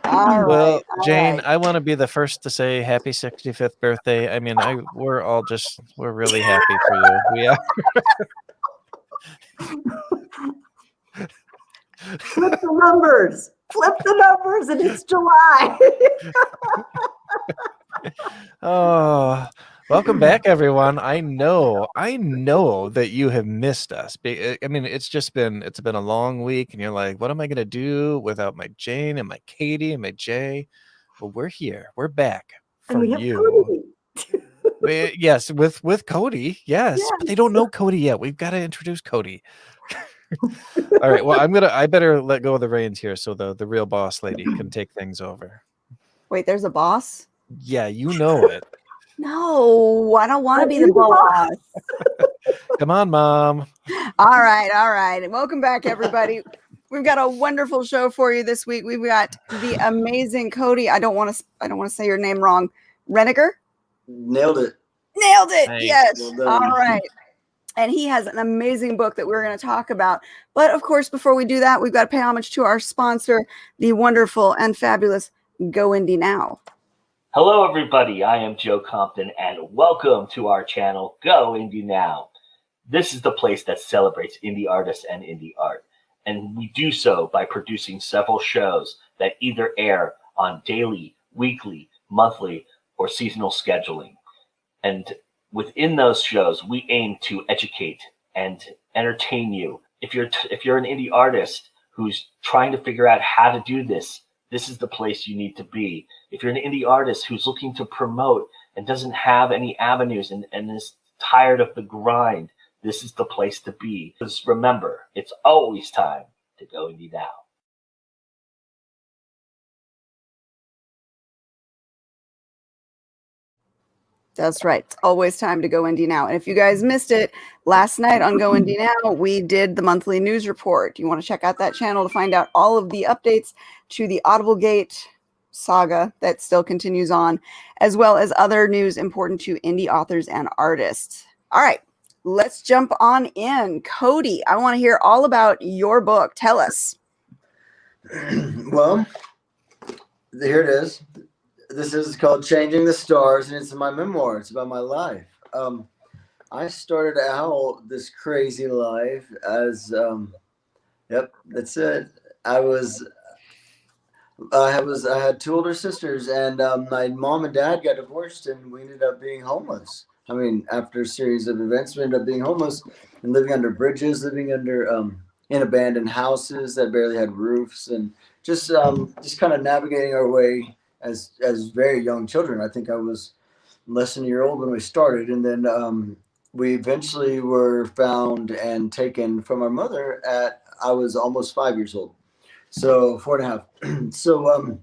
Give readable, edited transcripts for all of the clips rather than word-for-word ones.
All right. Well, all Jane, right. I want to be the first to say happy 65th birthday. I mean, we're really happy for you. We are. Flip the numbers. Flip the numbers, and it's July. Oh, welcome back, everyone. I know that you have missed us. I mean, it's been a long week, and you're like, what am I gonna do without my Jane and my Katie and my Jay? Well, we're here. We're back And for we have you. Cody. Yes, with Cody. Yes, but they don't Yes. know Cody yet. We've got to introduce Cody. All right. Well, I better let go of the reins here so the real boss lady can take things over. Wait, there's a boss? Yeah, you know it. No, I don't want to Are be you the the boss? boss. Come on, Mom. All right. And welcome back, everybody. We've got a wonderful show for you this week. We've got the amazing Cody. I don't want to say your name wrong. Renegar? Nailed it. Nailed it. Nice. Yes. Well done. All right. And he has an amazing book that we're going to talk about. But of course, before we do that, we've got to pay homage to our sponsor, the wonderful and fabulous Go Indie Now. Hello, everybody. I am Joe Compton, and welcome to our channel, Go Indie Now. This is the place that celebrates indie artists and indie art, and we do so by producing several shows that either air on daily, weekly, monthly, or seasonal scheduling. And within those shows, we aim to educate and entertain you. If you're an indie artist who's trying to figure out how to do this, this is the place you need to be. If you're an indie artist who's looking to promote and doesn't have any avenues and is tired of the grind, this is the place to be. Because remember, it's always time to go indie now. That's right. It's always time to go indie now. And if you guys missed it, last night on Go Indie Now, we did the monthly news report. You want to check out that channel to find out all of the updates to the Audiblegate saga that still continues on, as well as other news important to indie authors and artists. All right, let's jump on in. Cody, I want to hear all about your book. Tell us. Well, here it is. This is called Changing the Stars, and it's my memoir. It's about my life. I started out this crazy life as, yep, that's it. I had two older sisters, and my mom and dad got divorced, and we ended up being homeless. I mean, after a series of events, we ended up being homeless and living under bridges, living under in abandoned houses that barely had roofs, and just kind of navigating our way as very young children. I think I was less than a year old when we started, and then we eventually were found and taken from our mother I was almost 5 years old. So 4.5. So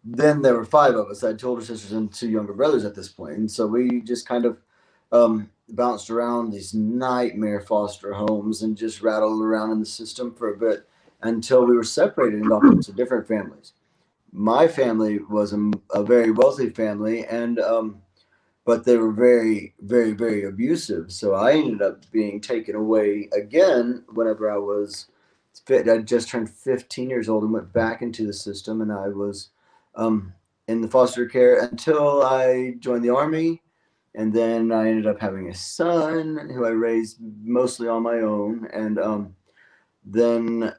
then there were five of us. I had two older sisters and two younger brothers at this point. And so we just kind of bounced around these nightmare foster homes and just rattled around in the system for a bit until we were separated and off into different families. My family was a very wealthy family, and but they were very, very, very abusive. So I ended up being taken away again whenever I was fit. I just turned 15 years old and went back into the system, and I was in the foster care until I joined the Army, and then I ended up having a son who I raised mostly on my own, and then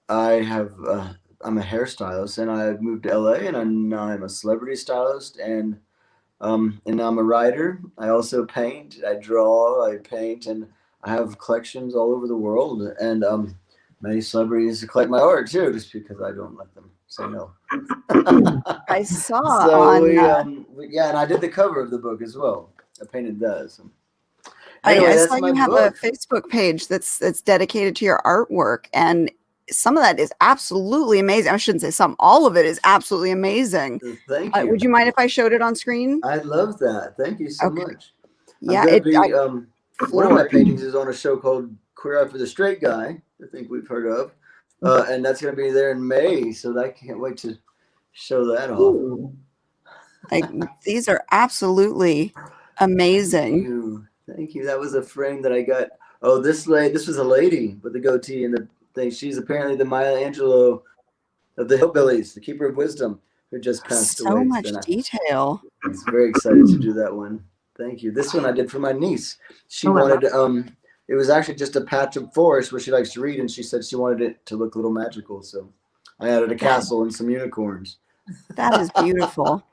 I'm a hairstylist, and I moved to LA, and now I'm a celebrity stylist, and I'm a writer. I also paint. I draw. I paint, and I have collections all over the world, and many celebrities collect my art too, just because I don't let them say no. I saw So on. yeah, and I did the cover of the book as well. I painted that. So. Anyway, I that's saw my you have book. a Facebook page that's dedicated to your artwork, and some of that is absolutely amazing. I shouldn't say some; all of it is absolutely amazing. Thank you. Would you mind if I showed it on screen? I love that. Thank you so Okay. much. Yeah, One of my paintings is on a show called Queer Eye for the Straight Guy. I think we've heard of, and that's going to be there in May. So I can't wait to show that off. These are absolutely amazing. Thank you. That was a frame that I got. Oh, this was a lady with the goatee and the thing. She's apparently the Maya Angelou of the Hillbillies, the Keeper of Wisdom, who just passed away. So much detail. I was very excited to do that one. Thank you. This one I did for my niece. She wanted, it was actually just a patch of forest where she likes to read, and she said she wanted it to look a little magical. So I added a castle and some unicorns. That is beautiful.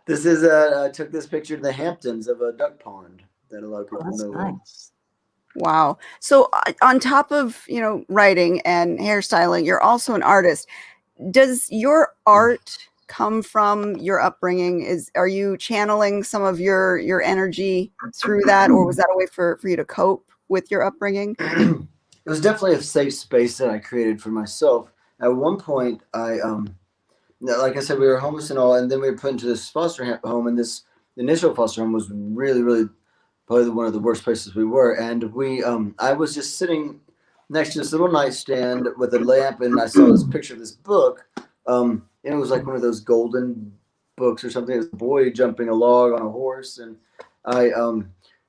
This is I took this picture in the Hamptons of a duck pond that a lot of people know. Nice. Wow. So on top of, writing and hairstyling, you're also an artist. Does your art come from your upbringing? Are you channeling some of your energy through that, or was that a way for you to cope with your upbringing? It was definitely a safe space that I created for myself. At one point, like I said, we were homeless and all, and then we were put into this foster home, and this initial foster home was really, really probably one of the worst places we were. And I was just sitting next to this little nightstand with a lamp, and I saw this picture of this book. And it was like one of those golden books or something. It was a boy jumping a log on a horse, and I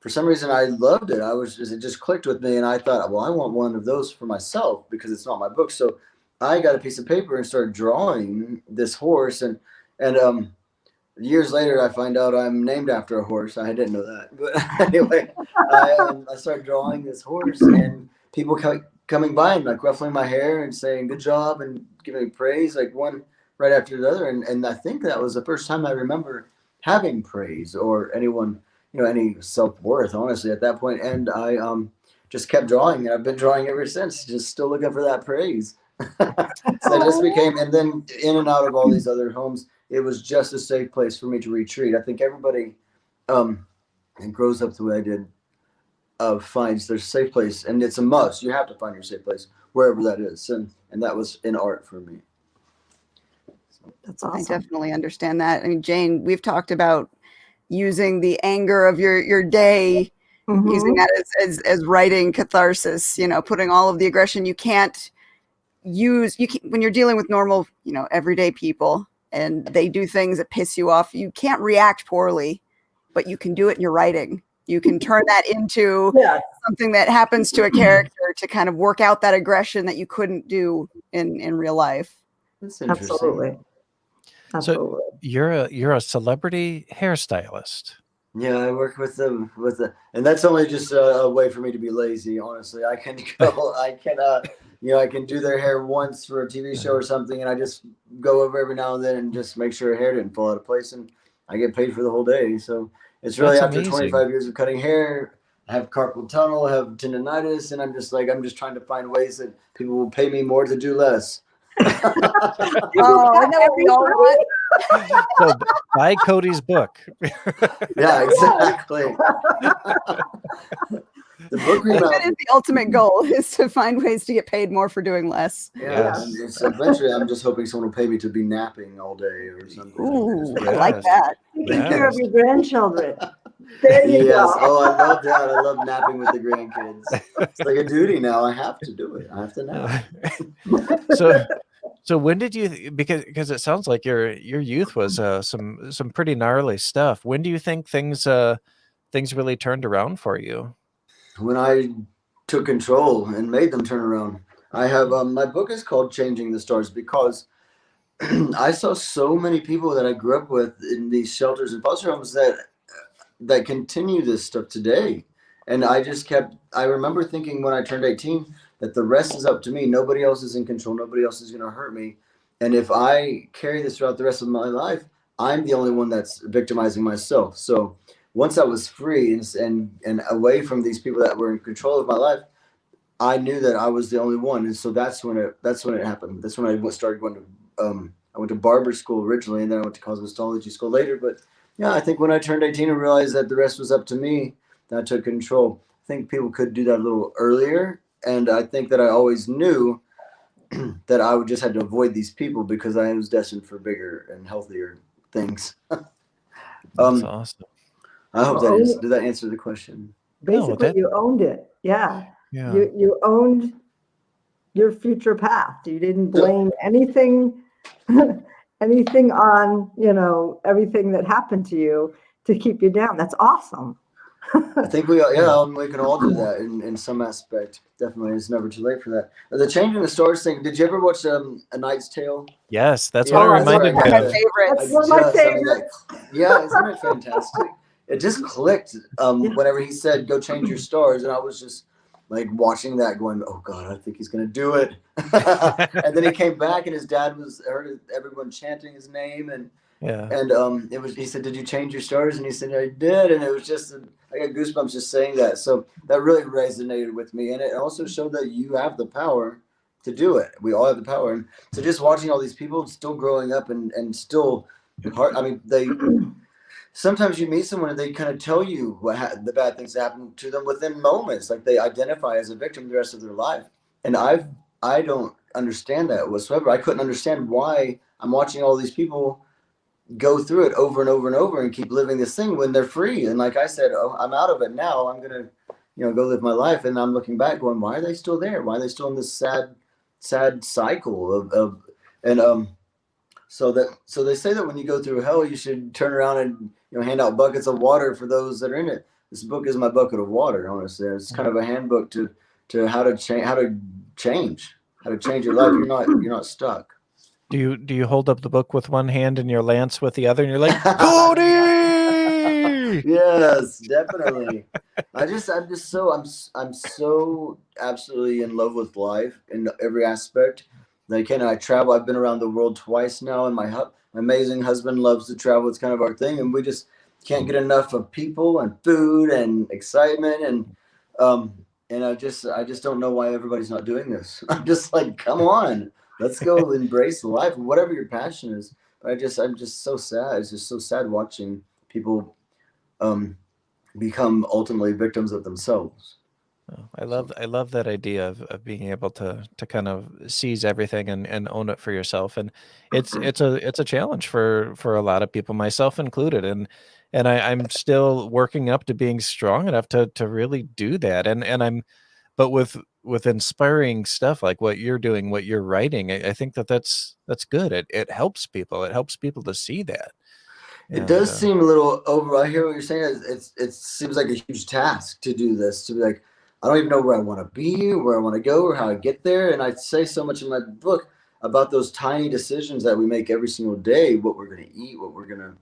for some reason I loved it. It just clicked with me, and I thought, well, I want one of those for myself because it's not my book. So I got a piece of paper and started drawing this horse, and years later I find out I'm named after a horse. I didn't know that, but anyway, I started drawing this horse, and people coming by and like ruffling my hair and saying good job and giving me praise, like one right after the other, and I think that was the first time I remember having praise or anyone, any self-worth, honestly, at that point. And I just kept drawing, and I've been drawing ever since, just still looking for that praise. So I just became, and then in and out of all these other homes, it was just a safe place for me to retreat. I think everybody and grows up the way I did finds their safe place, and it's a must. You have to find your safe place wherever that is, and that was in art for me. That's awesome. I definitely understand that. I mean, Jane, we've talked about using the anger of your day, using that as writing catharsis, putting all of the aggression you can't use. When you're dealing with normal, everyday people and they do things that piss you off, you can't react poorly, but you can do it in your writing. You can turn that into something that happens to a character to kind of work out that aggression that you couldn't do in real life. That's interesting. Absolutely. So you're a celebrity hairstylist. Yeah, I work with them and that's only just a way for me to be lazy. Honestly, I can go, I can do their hair once for a TV show or something, and I just go over every now and then and just make sure her hair didn't fall out of place, and I get paid for the whole day. So it's really That's after amazing. 25 years of cutting hair, I have carpal tunnel, I have tendonitis, and I'm just trying to find ways that people will pay me more to do less. Oh, isn't that what we all want? So buy Cody's book. Yeah, exactly. The book That is the ultimate goal, is to find ways to get paid more for doing less. Yeah, and so eventually I'm just hoping someone will pay me to be napping all day or something. Ooh, I like that. Taking care of your grandchildren. There you go. Oh, I love that. I love napping with the grandkids. It's like a duty now. I have to do it. I have to nap. So when did you, because it sounds like your youth was some pretty gnarly stuff. When do you think things really turned around for you? When I took control and made them turn around. I have my book is called Changing the Stars because I saw so many people that I grew up with in these shelters and foster homes that continue this stuff today. And I remember thinking when I turned 18 that the rest is up to me. Nobody else is in control. Nobody else is going to hurt me. And if I carry this throughout the rest of my life, I'm the only one that's victimizing myself. So once I was free and away from these people that were in control of my life, I knew that I was the only one. And so that's when it happened. That's when I started going to, I went to barber school originally, and then I went to cosmetology school later. But yeah, I think when I turned 18 and realized that the rest was up to me, that I took control. I think people could do that a little earlier. And I think that I always knew that I would just have to avoid these people because I was destined for bigger and healthier things. That's awesome. I hope did that answer the question? Basically, you owned it. Yeah. You owned your future path. You didn't blame anything on, everything that happened to you to keep you down. That's awesome. I think we can all do that in some aspect. Definitely, it's never too late for that. The changing the stars thing. Did you ever watch A Knight's Tale? Yes, that's what it reminded me One of my of. favorites. That's one of my favorites. Isn't it fantastic? It just clicked whenever he said, "Go change your stars," and I was just like watching that, going, "Oh God, I think he's gonna do it." And then he came back, and his dad heard everyone chanting his name, and it was. He said, "Did you change your stars?" And he said, "I did," and it was just I got goosebumps just saying that. So that really resonated with me, and it also showed that you have the power to do it. We all have the power, and so just watching all these people still growing up and still hard. I mean, they. Sometimes you meet someone and they kind of tell you the bad things that happen to them within moments. Like they identify as a victim the rest of their life. And I don't understand that whatsoever. I couldn't understand why I'm watching all these people go through it over and over and over and keep living this thing when they're free. And like I said, I'm out of it now. I'm going to, go live my life. And I'm looking back going, why are they still there? Why are they still in this sad cycle so they say that when you go through hell, you should turn around and hand out buckets of water for those that are in it. This book is my bucket of water. Honestly, it's kind of a handbook to how to change your life. You're not stuck. Do you hold up the book with one hand and your lance with the other, and you're like, Cody? Yes, definitely. I'm so absolutely in love with life in every aspect. I travel. I've been around the world twice now, and my amazing husband loves to travel. It's kind of our thing, and we just can't get enough of people and food and excitement, and I just don't know why everybody's not doing this. I'm just like, come on, let's go embrace life, whatever your passion is. But I'm just so sad. It's just so sad watching people become ultimately victims of themselves. I love that idea of being able to kind of seize everything and own it for yourself. And it's a challenge for a lot of people, myself included. And I'm still working up to being strong enough to really do that. But with inspiring stuff like what you're doing, what you're writing, I think that's good. It helps people. It helps people to see that. It does seem a little over. I hear what you're saying. It seems like a huge task to do this, to be like, I don't even know where I want to be, where I want to go, or how I get there. And I say so much in my book about those tiny decisions that we make every single day, what we're going to eat, what we're going to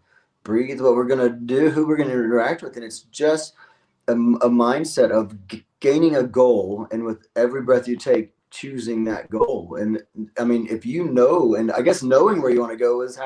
breathe, what we're going to do, who we're going to interact with. And it's just a mindset of gaining a goal. And with every breath you take, choosing that goal. And I mean, if and I guess knowing where you want to go is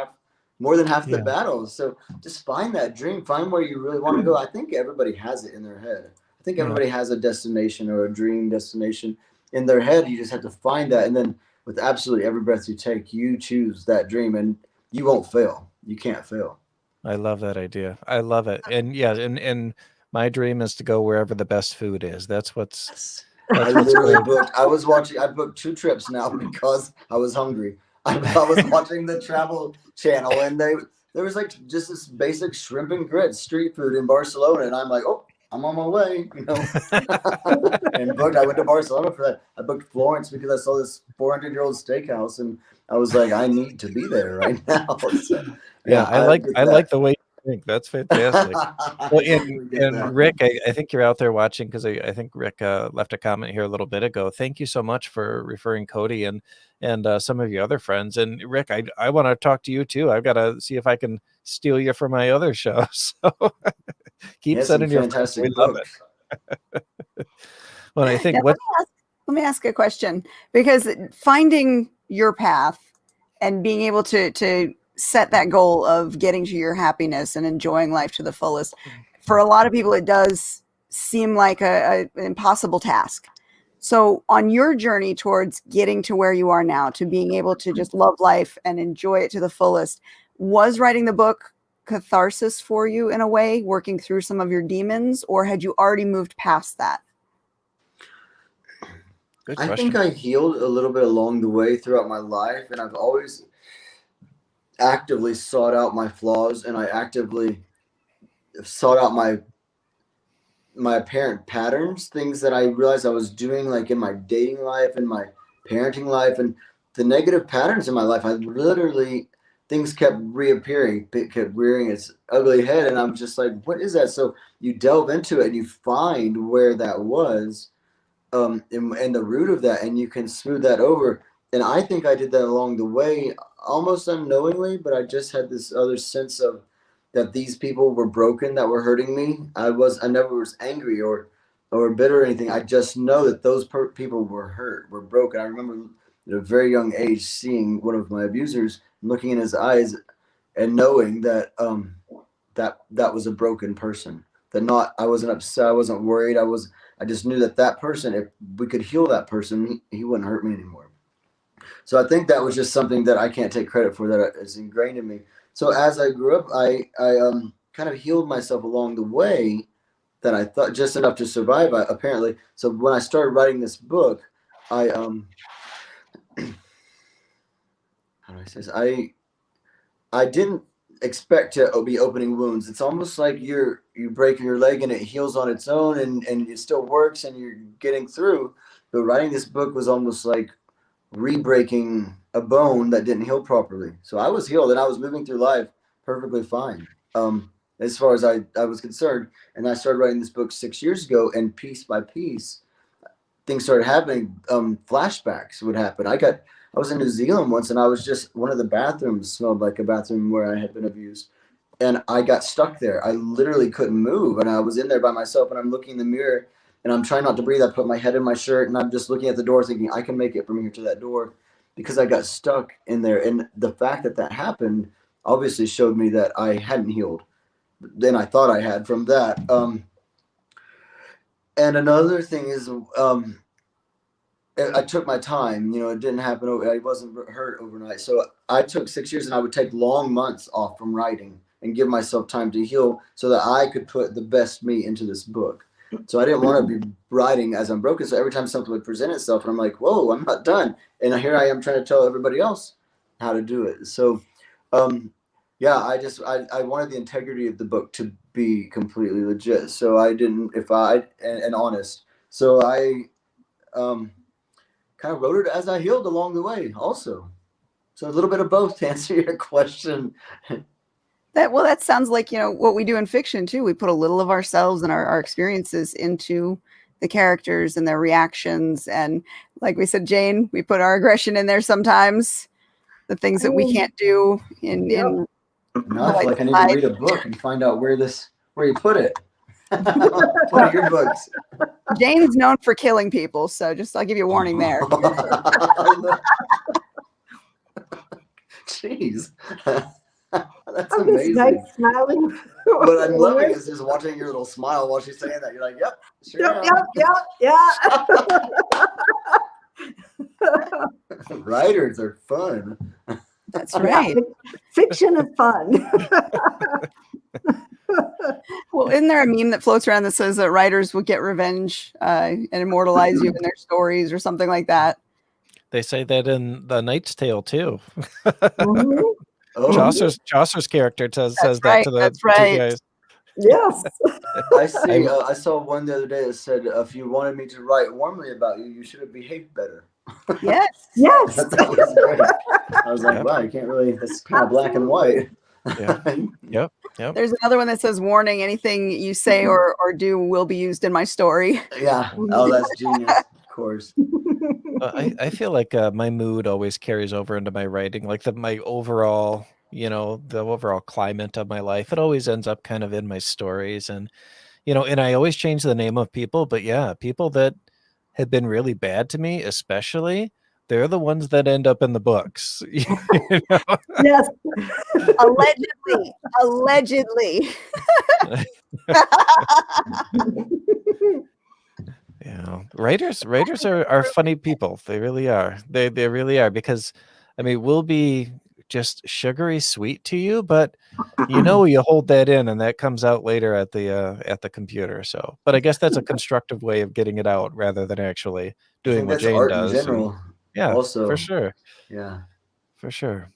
more than half the battle. So just find that dream, find where you really want to go. I think everybody has it in their head. I think everybody has a destination or a dream destination in their head. You just have to find that. And then with absolutely every breath you take, you choose that dream and you won't fail. You can't fail. I love that idea. I love it. And yeah, and my dream is to go wherever the best food is. That's what's I literally booked. I booked 2 trips now because I was hungry. I was watching the Travel Channel, and there was like just this basic shrimp and grits street food in Barcelona, and I'm like, oh, I'm on my way, and booked. I went to Barcelona for that. I booked Florence because I saw this 400-year-old steakhouse, and I was like, I need to be there right now. So, I like the way you think. That's fantastic. Well, and Rick, I think you're out there watching, because I think Rick left a comment here a little bit ago. Thank you so much for referring Cody and some of your other friends. And Rick, I want to talk to you too. I've got to see if I can steal you for my other show. So keep sending your friends. We love it. Well, I think let me ask a question, because finding your path and being able to set that goal of getting to your happiness and enjoying life to the fullest, for a lot of people, it does seem like an impossible task. So on your journey towards getting to where you are now, to being able to just love life and enjoy it to the fullest, was writing the book catharsis for you in a way, working through some of your demons, or had you already moved past that? I think I healed a little bit along the way throughout my life, and I've always actively sought out my flaws, and I actively sought out my apparent patterns, things that I realized I was doing, like in my dating life and my parenting life, and the negative patterns in my life. I literally things kept reappearing, it kept rearing its ugly head, and I'm just like, what is that? So you delve into it and you find where that was, and the root of that, and you can smooth that over. And I think I did that along the way, almost unknowingly, but I just had this other sense of that these people were broken, that were hurting me. I never was angry or bitter or anything. I just know that those people were hurt, were broken. I remember at a very young age seeing one of my abusers, looking in his eyes, and knowing that that was a broken person. I wasn't upset, I wasn't worried. I just knew that person, if we could heal that person, he wouldn't hurt me anymore. So I think that was just something that I can't take credit for, that is ingrained in me. So as I grew up, I kind of healed myself along the way, that I thought just enough to survive, apparently. So when I started writing this book, I how do I say this? I didn't expect to be opening wounds. It's almost like you break your leg and it heals on its own, and it still works and you're getting through. But writing this book was almost like re-breaking a bone that didn't heal properly. So I was healed and I was moving through life perfectly fine, as far as I was concerned. And I started writing this book 6 years ago, and piece by piece, things started happening. Flashbacks would happen. I was in New Zealand once, and I was just, one of the bathrooms smelled like a bathroom where I had been abused. And I got stuck there. I literally couldn't move. And I was in there by myself, and I'm looking in the mirror and I'm trying not to breathe. I put my head in my shirt and I'm just looking at the door thinking I can make it from here to that door, because I got stuck in there. And the fact that happened obviously showed me that I hadn't healed. Then I thought I had from that. And another thing is, I took my time. It didn't happen. I wasn't hurt overnight. So I took 6 years, and I would take long months off from writing and give myself time to heal so that I could put the best me into this book. So I didn't want to be writing as I'm broken. So every time something would present itself, and I'm like, whoa, I'm not done. And here I am trying to tell everybody else how to do it. So, yeah, I wanted the integrity of the book to be completely legit. So I didn't, and honest. So I kind of wrote it as I healed along the way also. So a little bit of both, to answer your question. That sounds like, what we do in fiction too. We put a little of ourselves and our experiences into the characters and their reactions. And like we said, Jane, we put our aggression in there sometimes, the things that we can't do in now I feel like I need to read a book and find out where you put it. One of your books. Jane's known for killing people, so I'll give you a warning there. Jeez. That's I'm amazing. just nice, smiling. What I'm loving is just watching your little smile while she's saying that. You're like, yep, sure. Yep. Writers are fun. That's right. Fiction is fun. Well, isn't there a meme that floats around that says that writers would get revenge and immortalize you in their stories or something like that? They say that in The Knight's Tale too. Mm-hmm. Oh. Chaucer's character says that right, to the that's two right. guys. Yes. I saw one the other day that said, if you wanted me to write warmly about you, you should have behaved better. Yes. Yes. That was great. I was like, wow, you can't really, that's kind of black and white. Yeah. Yep. There's another one that says, warning, anything you say or do will be used in my story. Yeah. Oh, that's genius. Of course. I feel like my mood always carries over into my writing, like my overall, the overall climate of my life. It always ends up kind of in my stories, and and I always change the name of people, but yeah, people that have been really bad to me, especially, they're the ones that end up in the books. Yes. Allegedly. Yeah, writers are funny people. They really are. They really are, because we'll be just sugary sweet to you, but you hold that in, and that comes out later at the computer. So, but I guess that's a constructive way of getting it out rather than actually doing what Jane art does. in general. Yeah, also, for sure. Yeah, for sure.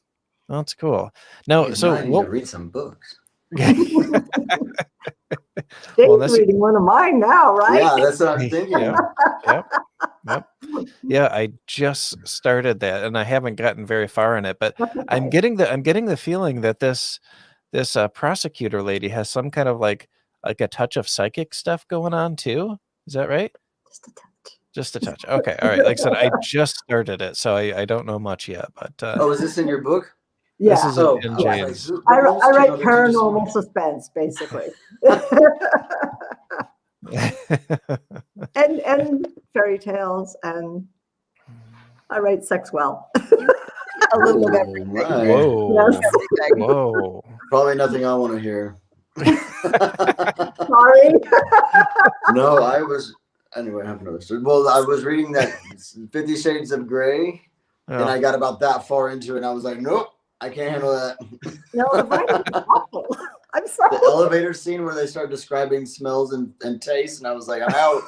Well, that's cool. Now, so I need to read some books. Jane's reading one of mine now, right? Yeah, that's what I'm thinking. Yep. Yep. Yeah, I just started that, and I haven't gotten very far in it, but I'm getting the feeling that this prosecutor lady has some kind of like a touch of psychic stuff going on too. Is that right? Just a touch. Just a touch. Okay. All right. Like I said, I just started it, so I don't know much yet, but Oh, is this in your book? this Yeah. is Oh, in I was like, Jane's. I what news write channel did you just paranormal watch? suspense, basically. and fairy tales, and I write sex well. A little of Oh, everything. my. Whoa. Yes. Whoa. Probably nothing I want to hear. Sorry. No, anyway, I have another story. Well, I was reading that 50 Shades of Grey, and Oh. I got about that far into it, and I was like, nope, I can't handle that. No, the writing is awful. I'm sorry. The elevator scene where they start describing smells and tastes, and I was like, I'm out.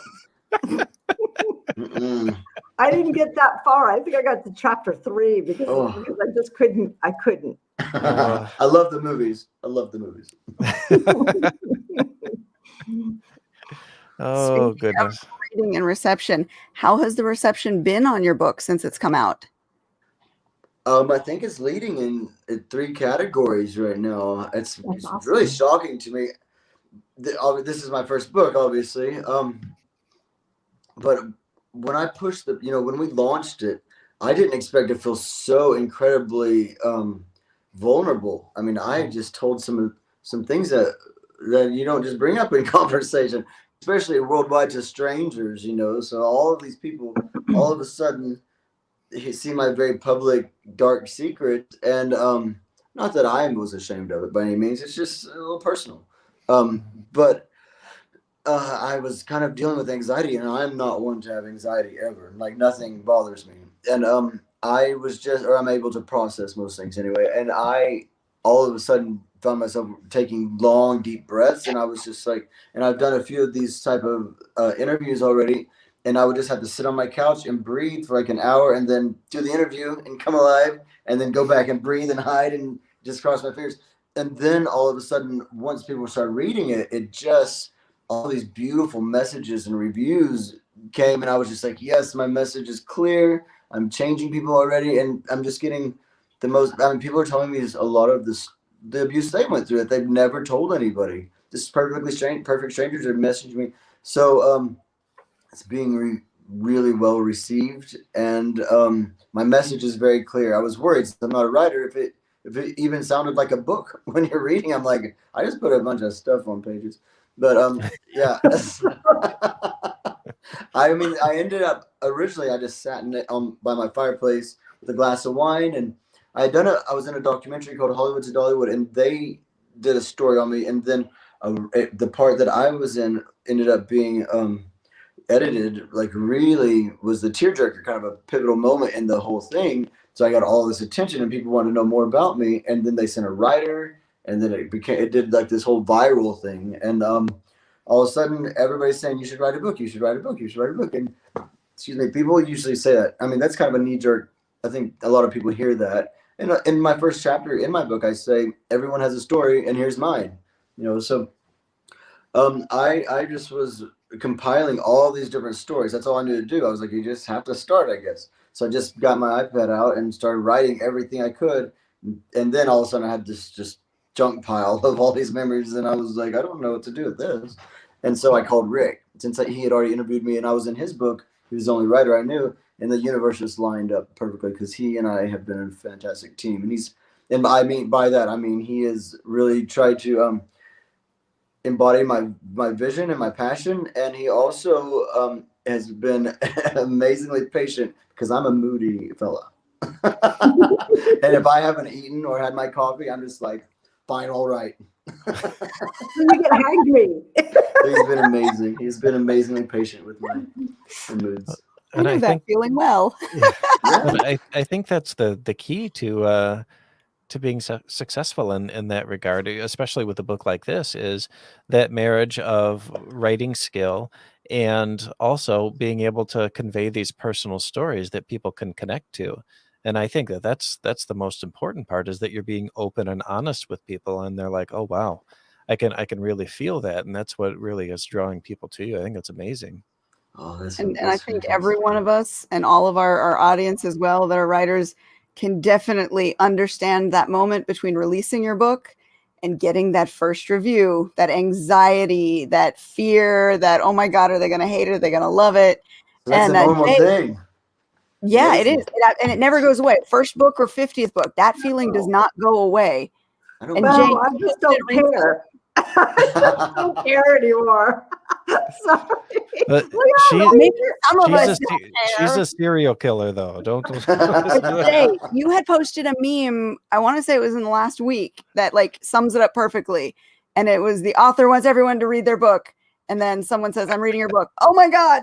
Mm-mm. I didn't get that far. I think I got to chapter 3 because I just couldn't. I couldn't. I love the movies. Oh, goodness. Reading and reception. How has the reception been on your book since it's come out? I think it's leading in 3 categories right now. It's awesome. really shocking to me. This is my first book, obviously. But when I pushed when we launched it, I didn't expect to feel so incredibly vulnerable. I mean, I just told some things that you don't just bring up in conversation, especially worldwide to strangers. So all of these people, all of a sudden, see my very public dark secret, and not that I was ashamed of it by any means. It's just a little personal. But I was kind of dealing with anxiety, and I'm not one to have anxiety ever. Like, nothing bothers me. And I'm able to process most things anyway. And I all of a sudden found myself taking long, deep breaths, and I was just like, and I've done a few of these type of interviews already, and I would just have to sit on my couch and breathe for like an hour, and then do the interview and come alive, and then go back and breathe and hide and just cross my fingers. And then all of a sudden, once people started reading it, it just all these beautiful messages and reviews came, and I was just like, yes, my message is clear. I'm changing people already, and I'm just getting the most. I mean, people are telling me a lot of the abuse they went through that they've never told anybody. Just perfect strangers are messaging me. So it's being really well received, and my message is very clear. I was worried, since I'm not a writer, if it even sounded like a book when you're reading. I'm like, I just put a bunch of stuff on pages. But yeah. I mean, I ended up originally. I just sat by my fireplace with a glass of wine, and I was in a documentary called Hollywood to Dollywood, and they did a story on me. And then the part that I was in ended up being edited. Like, really was the tearjerker, kind of a pivotal moment in the whole thing. So I got all this attention, and people wanted to know more about me. And then they sent a writer. And then it did like this whole viral thing, and all of a sudden everybody's saying, you should write a book, you should write a book, you should write a book. And excuse me, people usually say that. I mean, that's kind of a knee jerk. I think a lot of people hear that. And in my first chapter in my book, I say everyone has a story, and here's mine. So I just was compiling all these different stories. That's all I knew to do. I was like, you just have to start, I guess. So I just got my iPad out and started writing everything I could, and then all of a sudden I had this just junk pile of all these memories, and I was like, I don't know what to do with this. And so I called Rick, since he had already interviewed me and I was in his book. He was the only writer I knew, and the universe just lined up perfectly, because he and I have been a fantastic team. And I mean by that, I mean he has really tried to embody my vision and my passion, and he also has been amazingly patient, because I'm a moody fella. And if I haven't eaten or had my coffee, I'm just like, fine, all right. You get hungry. He's been amazing. He's been amazingly patient with my moods. I know that feeling well. Yeah. I think that's the key to being successful in that regard, especially with a book like this, is that marriage of writing skill and also being able to convey these personal stories that people can connect to. And I think that's the most important part, is that you're being open and honest with people, and they're like, oh wow, I can really feel that, and that's what really is drawing people to you. I think that's amazing. Oh, and I think every one of us and all of our audience as well that are writers can definitely understand that moment between releasing your book and getting that first review, that anxiety, that fear, that, oh my God, are they going to hate it? Are they going to love it? That's a normal thing. Yeah, it is. And it never goes away. First book or 50th book, that feeling does not go away. I just don't care. I just don't care anymore. Sorry. But she's a serial killer, though. Don't. You had posted a meme. I want to say it was in the last week that like sums it up perfectly, and it was the author wants everyone to read their book, and then someone says, "I'm reading your book." Oh my God!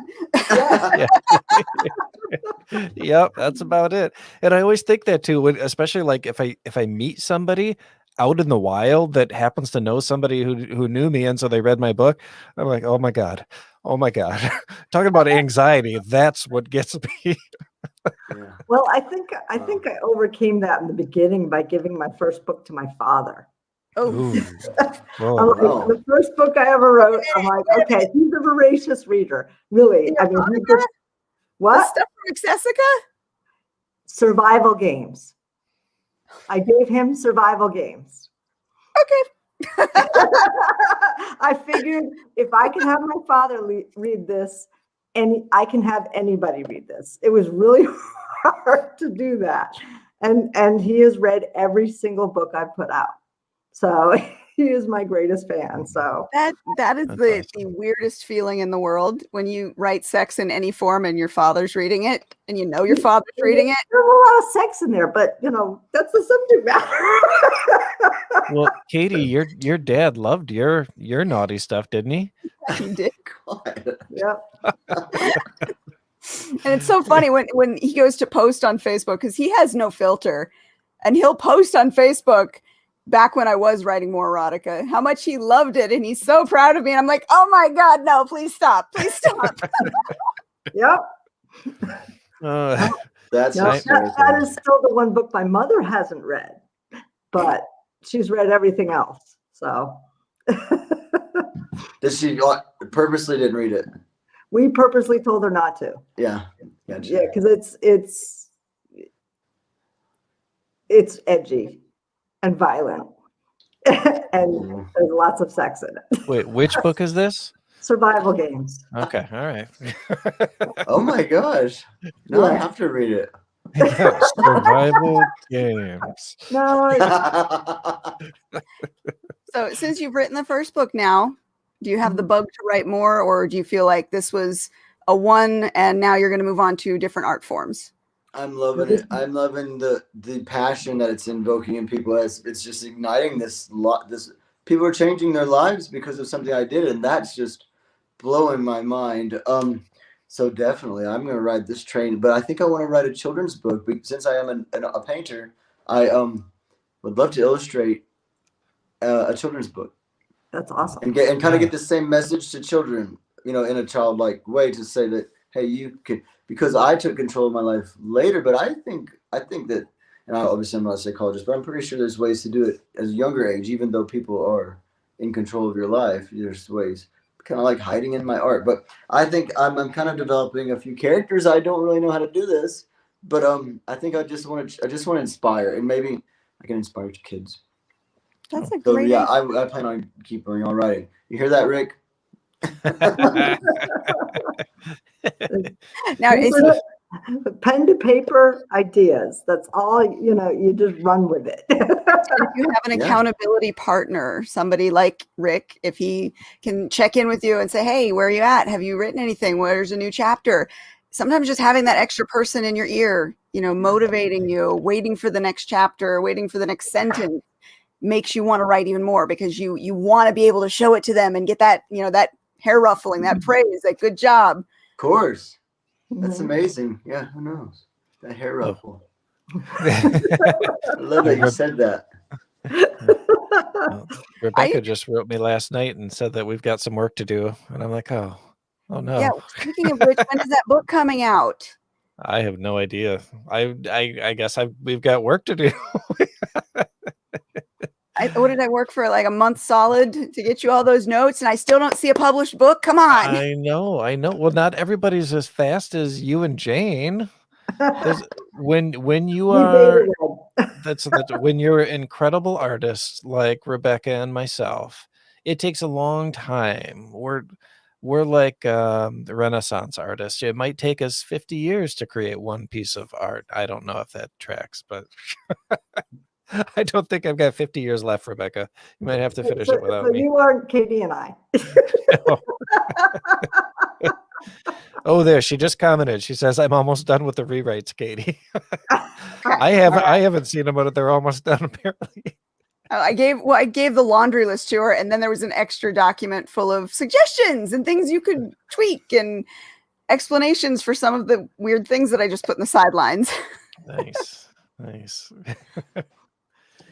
Yep, that's about it. And I always think that too, especially like if I meet somebody out in the wild that happens to know somebody who knew me, and so they read my book, I'm like, oh my God. Talking about anxiety, that's what gets me. Well, I think I overcame that in the beginning by giving my first book to my father. The first book I ever wrote, I'm like, okay, he's a voracious reader. Really. I mean, what? The stuff from Accessica? Survival games. I gave him survival games. Okay. I figured if I can have my father read this, and I can have anybody read this. It was really hard to do that. And he has read every single book I've put out. So he is my greatest fan. So that is the weirdest feeling in the world when you write sex in any form and your father's reading it and you know your father's reading it. There's a lot of sex in there, but that's the subject matter. Well, Katie, your dad loved your naughty stuff, didn't he? He did. Yep. And it's so funny when he goes to post on Facebook because he has no filter, and he'll post on Facebook. Back when I was writing more erotica, how much he loved it. And he's so proud of me. And I'm like, oh my God, no, please stop. Please stop. Yep. That is still the one book my mother hasn't read, but she's read everything else. So. Did she purposely didn't read it? We purposely told her not to. Yeah. Gotcha. Yeah, because it's edgy and violent, and there's lots of sex in it. Wait, which book is this? Survival games. Okay, all right. Oh my gosh! Now I have to read it. Survival games. No. So, since you've written the first book now, do you have the bug to write more, or do you feel like this was a one, and now you're going to move on to different art forms? I'm loving it. I'm loving the passion that it's invoking in people. It's just igniting this people are changing their lives because of something I did, and that's just blowing my mind. So definitely, I'm going to ride this train. But I think I want to write a children's book. Since I am a painter, I would love to illustrate a children's book. That's awesome. And kind of get the same message to children, in a childlike way, to say that, hey, you can. Because I took control of my life later, but I think that, and obviously I'm not a psychologist, but I'm pretty sure there's ways to do it at a younger age, even though people are in control of your life. There's ways, kind of like hiding in my art. But I think I'm kind of developing a few characters. I don't really know how to do this, but I think I just want to inspire, and maybe I can inspire kids. That's a great. So, yeah, I plan on keeping on writing. You hear that, Rick? Now it's pen to paper ideas. That's all. You just run with it. If you have an accountability partner, somebody like Rick, if he can check in with you and say, hey, where are you at? Have you written anything? Where's a new chapter? Sometimes just having that extra person in your ear, motivating you, waiting for the next chapter, waiting for the next sentence, makes you want to write even more because you want to be able to show it to them and get that, that hair ruffling, that praise, that good job. Of course. That's amazing. Yeah, who knows? That hair ruffle. I love that you said that. Rebekah just wrote me last night and said that we've got some work to do. And I'm like, oh no. Yeah, speaking of which, when is that book coming out? I have no idea. I guess we've got work to do. I What did I work for? Like a month solid to get you all those notes, and I still don't see a published book. Come on. I know. Well, not everybody's as fast as you and Jane. There's when you We are beta read. that's when you're incredible artists like Rebekah and myself, it takes a long time. We're like the Renaissance artists. It might take us 50 years to create one piece of art. I don't know if that tracks, but I don't think I've got 50 years left, Rebekah. You might have to finish it without So me. you aren't Katie and I. Oh, there, she just commented. She says, "I'm almost done with the rewrites, Katie." Okay. I haven't seen them, but they're almost done apparently. I gave the laundry list to her, and then there was an extra document full of suggestions and things you could tweak and explanations for some of the weird things that I just put in the sidelines. Nice.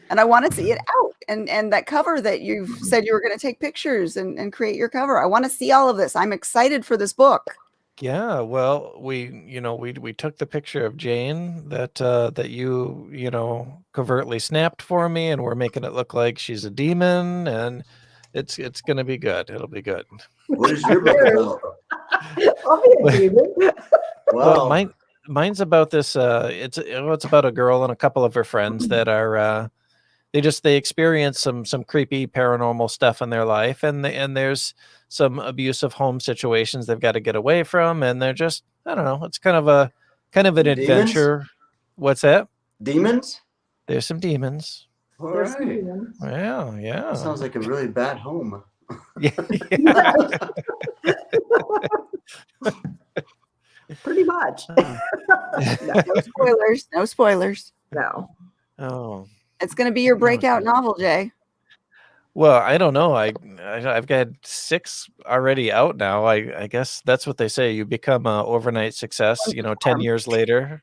And I want to see it out. And that cover that you've said you were going to take pictures and create your cover. I want to see all of this. I'm excited for this book. Yeah, well, we took the picture of Jane that you covertly snapped for me, and we're making it look like she's a demon, and it's gonna be good. It'll be good. What is your book about? I'll be a demon. Well, Wow. mine's about this. It's about a girl and a couple of her friends that are they experience some creepy paranormal stuff in their life, and there's some abusive home situations they've got to get away from, and they're just, I don't know, it's kind of an Demons? adventure. What's that? Demons? There's some demons. All There's some right. demons. Yeah. That sounds like a really bad home. Yeah. Pretty much. No spoilers. No spoilers. No. Oh. It's going to be your breakout novel, Jay. Well, I don't know. I've got 6 already out now. I guess that's what they say. You become an overnight success, 10 years later.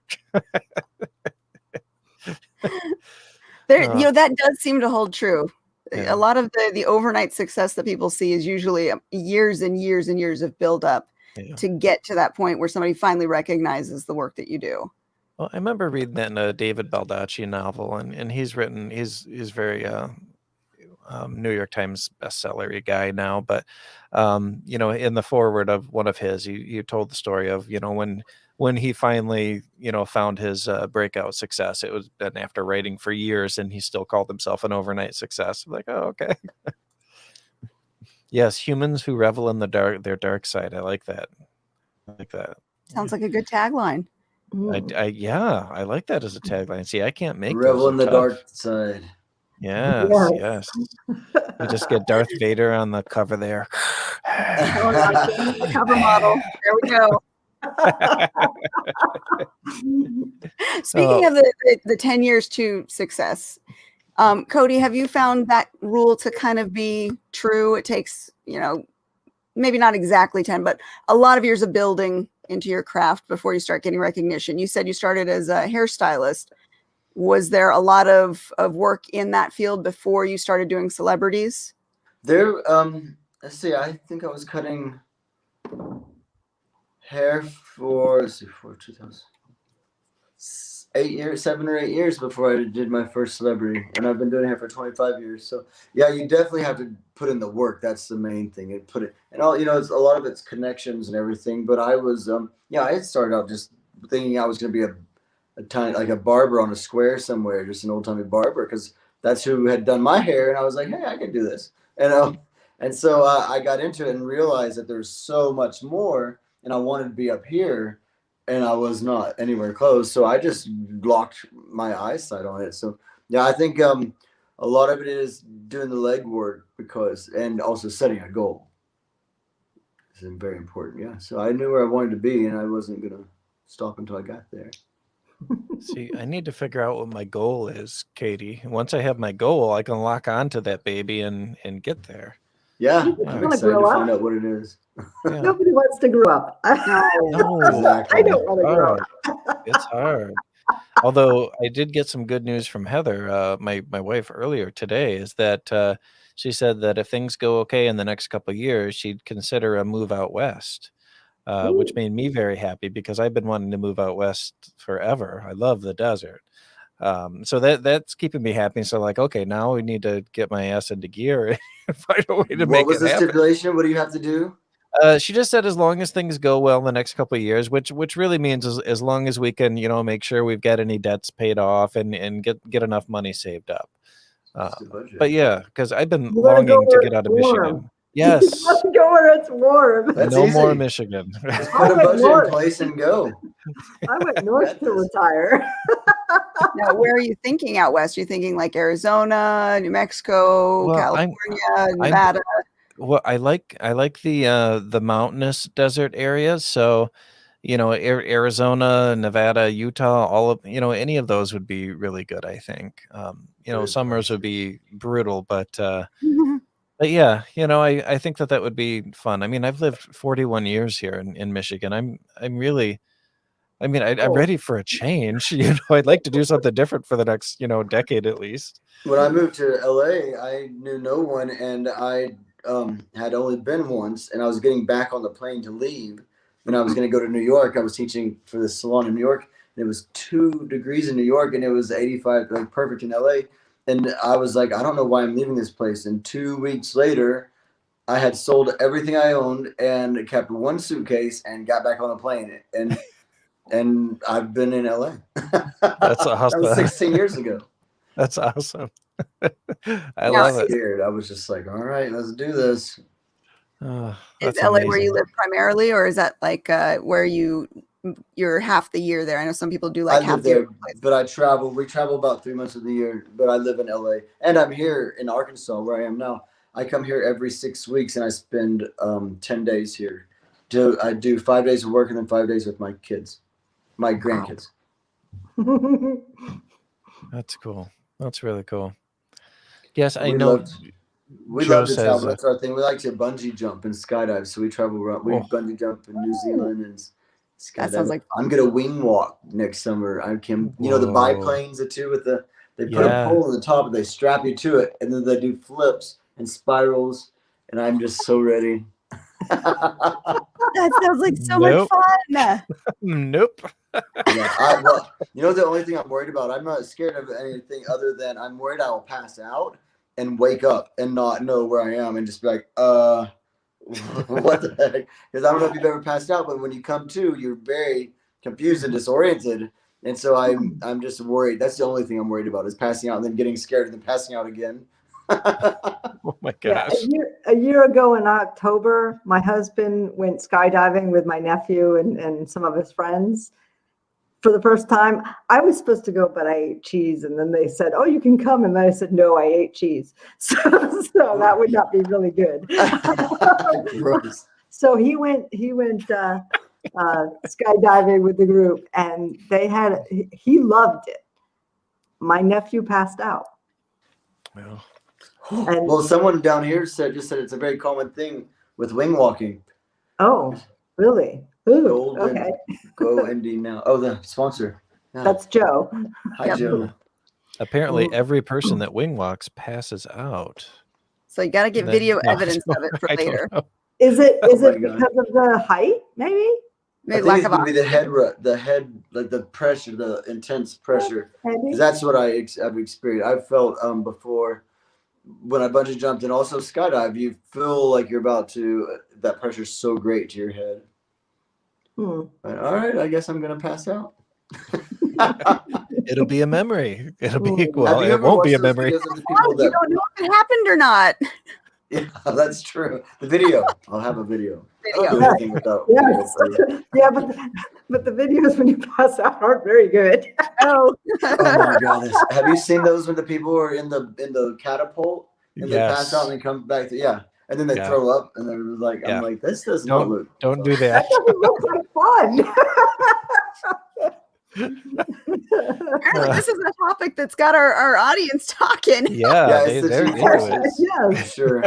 That does seem to hold true. Yeah. A lot of the overnight success that people see is usually years and years and years of build up to get to that point where somebody finally recognizes the work that you do. Well, I remember reading that in a David Baldacci novel, and he's very New York Times bestseller guy now, but in the foreword of one of his, you told the story of when he finally found his breakout success. It was been after writing for years, and he still called himself an overnight success. I'm like, oh, okay. Yes, humans who revel in their dark side. I like that. Sounds like a good tagline. I like that as a tagline. See, I can't make Revel those. in the Tough. dark side. Yes. You just get Darth Vader on the cover there. Cover model. There we go. Speaking of the 10 years to success, Cody, have you found that rule to kind of be true? It takes, maybe not exactly 10, but a lot of years of building into your craft before you start getting recognition. You said you started as a hairstylist. Was there a lot of work in that field before you started doing celebrities? There, let's see, I think I was cutting hair for 2000. 7 or 8 years before I did my first celebrity, and I've been doing hair for 25 years. So yeah, you definitely have to put in the work. That's the main thing. And all, it's a lot of it's connections and everything. But I was, I had started out just thinking I was going to be a tiny, like a barber on a square somewhere, just an old timey barber, because that's who had done my hair. And I was like, hey, I can do this. And so I got into it and realized that there's so much more, and I wanted to be up here. And I was not anywhere close, so I just locked my eyesight on it. So yeah, I think a lot of it is doing the legwork and also setting a goal. It's very important. Yeah, so I knew where I wanted to be, and I wasn't gonna stop until I got there. See, I need to figure out what my goal is, Katie. Once I have my goal, I can lock onto that baby and get there. Yeah, You I'm wanna excited grow to up? find out what it is. Yeah. Nobody wants to grow up. No, Exactly. I don't want to grow up. It's hard. Although I did get some good news from Heather, my wife, earlier today, is that she said that if things go okay in the next couple of years, she'd consider a move out west, which made me very happy because I've been wanting to move out west forever. I love the desert. So that's keeping me happy. So like, okay, now we need to get my ass into gear and find a way to What make was it the happen. stipulation? What do you have to do? She just said as long as things go well in the next couple of years, which really means as long as we can, make sure we've got any debts paid off and get enough money saved up. What's the budget? But yeah, because I've been You wanna go longing to where get it's out of warm. Michigan. Yes. Let's go where it's warm. That's No more easy. Michigan. Just put a went budget north. in place and go. I went north Got to this. retire. Now, where are you thinking out west? Are you thinking like Arizona, New Mexico, Well, California, Nevada? Well, I like the mountainous desert areas. So, Arizona, Nevada, Utah, all of any of those would be really good. I think. Very Summers would pricey. be brutal, but yeah, I think that would be fun. I mean, I've lived 41 years here in Michigan. I'm really. I mean, I'm ready for a change. I'd like to do something different for the next, decade at least. When I moved to LA, I knew no one, and I had only been once, and I was getting back on the plane to leave, and I was going to go to New York. I was teaching for this salon in New York, and it was 2 degrees in New York, and it was 85, like perfect in LA. And I was like, I don't know why I'm leaving this place. And 2 weeks later, I had sold everything I owned and kept one suitcase and got back on the plane. And I've been in LA. That's awesome. That was 16 years ago. That's awesome. I Now, love it. Scared. I was just like, all right, let's do this. Oh, Is that's LA where amazing. you live primarily, or is that like where you're half the year there? I know some people do like I half live the year. there, but I travel. We travel about 3 months of the year, but I live in LA, and I'm here in Arkansas, where I am now. I come here every 6 weeks, and I spend 10 days here. I do 5 days of work and then 5 days with my kids, my grandkids. That's cool. That's really cool. Yes, I We know. We Joe love to says travel. That's our thing. We like to bungee jump and skydive, so we travel around. We Oh. bungee jump in New Zealand and skydive. That sounds like fun. I'm gonna wing walk next summer. I can, the Whoa. biplanes, the two with they put Yeah. a pole on the top and they strap you to it, and then they do flips and spirals, and I'm just so ready. That sounds like so Nope. much fun. Nope. Yeah, the only thing I'm worried about, I'm not scared of anything other than I'm worried I will pass out and wake up and not know where I am and just be like, what the heck? Because I don't know if you've ever passed out, but when you come to, you're very confused and disoriented. And so I'm just worried. That's the only thing I'm worried about is passing out and then getting scared and then passing out again. Oh my Yeah, gosh. a year ago in October, my husband went skydiving with my nephew and some of his friends. For the first time, I was supposed to go, but I ate cheese. And then they said, "Oh, you can come." And then I said, "No, I ate cheese." So that would not be really good. Gross. So he went skydiving with the group, and he loved it. My nephew passed out. Well, And- Well, someone down here said it's a very common thing with wing walking. Oh, really? Ooh, Golden okay. Go Indy now. Oh, the sponsor. Yeah. That's Joe. Hi, Yep. Joe. apparently every person that wing walks passes out. So you got to get That- video no, evidence of it for I don't later. know. Is it Oh my God. because of the height, maybe? I Maybe think lack it's of going to be the head, like the pressure, the intense pressure. Maybe. 'Cause that's what I've experienced. I've felt before when I bungee jumped and also skydive. You feel like you're about to. That pressure's so great to your head. But, all right, I guess I'm gonna pass out. It'll be a memory. It'll be Have well. Have you It ever won't be a watched those memory. videos of the people you that? don't know if it happened or not. Yeah, that's true. The video. I'll have a video. I don't do Video. anything without Yeah, video for you. yeah, but the videos when you pass out aren't very good. Oh, Oh my goodness! Have you seen those when the people are in the catapult and they pass Yes. out and they come back to and then they Yeah. throw up and they're like, Yeah. I'm like, this does not look. Don't do That that. doesn't look like fun. apparently this is a topic that's got our audience talking. Yeah, Yeah, it's the they're two into it. questions. Yes. Sure.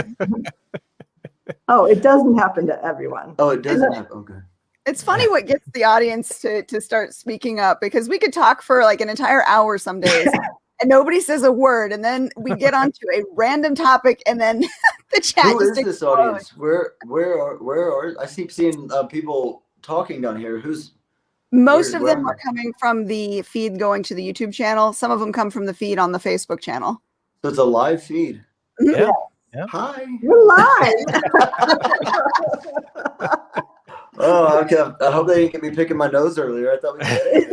Oh, it doesn't happen to everyone. Oh, it doesn't have. Okay. It's funny what gets the audience to start speaking up, because we could talk for like an entire hour some days and nobody says a word, and then we get onto a random topic and then the chat Who just is this explodes. audience? Where are I keep seeing people talking down here. Who's Most of Where them am I? are coming from the feed going to the YouTube channel. Some of them come from the feed on the Facebook channel. So it's a live feed. Yeah. Hi. You're live. Oh, okay. I hope they didn't get me picking my nose earlier. I thought we could.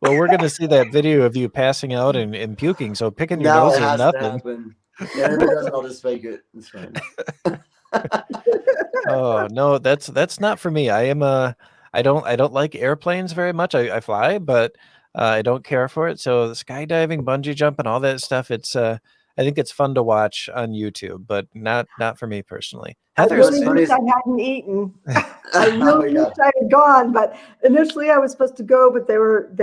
Well, we're going to see that video of you passing out and puking. So picking your Now nose it is has to nothing. happen. And if it doesn't, I'll just fake it. It's fine. Oh no, that's not for me. I don't like airplanes very much. I fly, but I don't care for it. So the skydiving, bungee jumping, all that stuff, it's I think it's fun to watch on YouTube, but not for me personally. I Heather's really funny wish is- I hadn't eaten. I Oh, really yeah. wish I had gone, but initially I was supposed to go, but they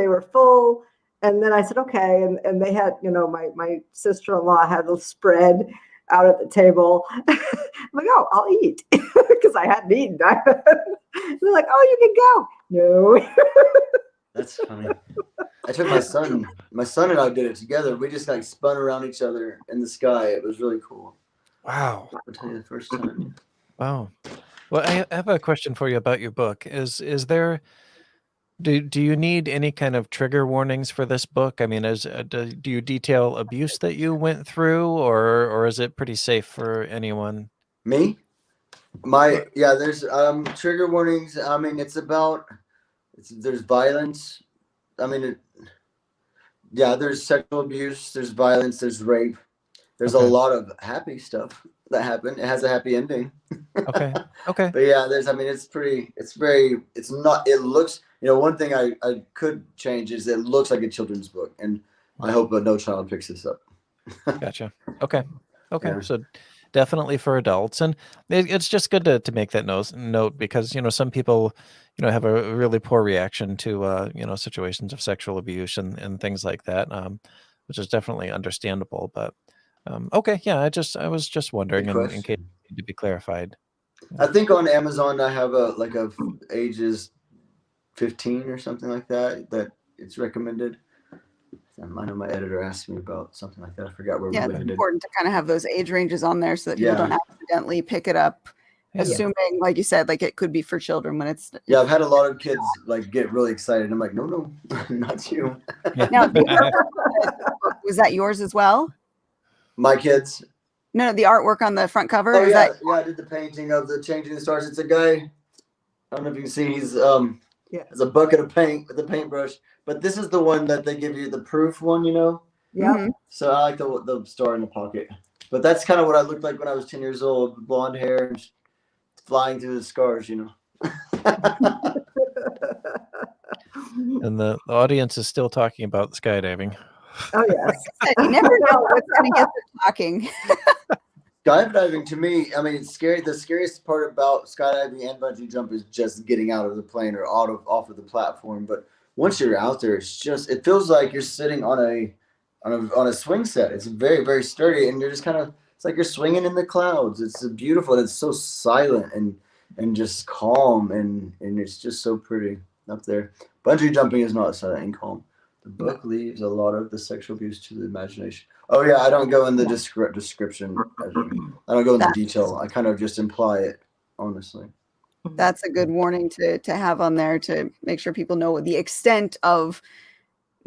were full. And then I said, okay. And they had, my sister-in-law had a spread out at the table. I'm like, oh, I'll eat because I hadn't eaten. They're like, oh, you can go. No. That's funny. I took my son. My son and I did it together. We just like spun around each other in the sky. It was really cool. wow. I'll tell you the first time. Wow. Well, I have a question for you about your book. Is there do you need any kind of trigger warnings for this book? I mean, do you detail abuse that you went through, or is it pretty safe for anyone? Me? There's trigger warnings. I mean, there's violence. I mean, there's sexual abuse, there's violence, there's rape. There's Okay. a lot of happy stuff that happened. It has a happy ending. Okay. But yeah, it looks, one thing I could change is it looks like a children's book, and I hope that no child picks this up. Gotcha. Okay. Yeah. So definitely for adults, and it's just good to make that note because some people have a really poor reaction to situations of sexual abuse and things like that, which is definitely understandable. But okay, yeah, I was just wondering Good in case question. it needed to be clarified. I think on Amazon I have a ages 15 or something like that it's recommended. I know my editor asked me about something like that. I forgot where we Yeah, it's landed. important to kind of have those age ranges on there so that people don't accidentally pick it up, Yeah. assuming, like you said, like it could be for children when it's. Yeah, I've had a lot of kids like get really excited. I'm like, no, not you. Now, was that yours as well? My kids. No, the artwork on the front cover. Oh is yeah, that? I did the painting of the Changing the Stars. It's a guy. I don't know if you can see. He's has a bucket of paint with a paintbrush. But this is the one that they give you, the proof one, Yeah. Mhm. So I like the star in the pocket. But that's kind of what I looked like when I was 10 years old, blonde hair and flying through the scars, And the audience is still talking about skydiving. Oh, yes. You never know what's going to get them talking. Skydiving to me, I mean, it's scary. The scariest part about skydiving and bungee jump is just getting out of the plane or off of the platform. But once you're out there, it feels like you're sitting on a swing set. It's very, very sturdy, and you're just it's like you're swinging in the clouds. It's beautiful, and it's so silent and just calm, and it's just so pretty up there. Bungee jumping is not silent and calm. The book leaves a lot of the sexual abuse to the imagination. Oh yeah, I don't go in the description. I don't go into detail. I kind of just imply it, honestly. That's a good warning to have on there to make sure people know the extent of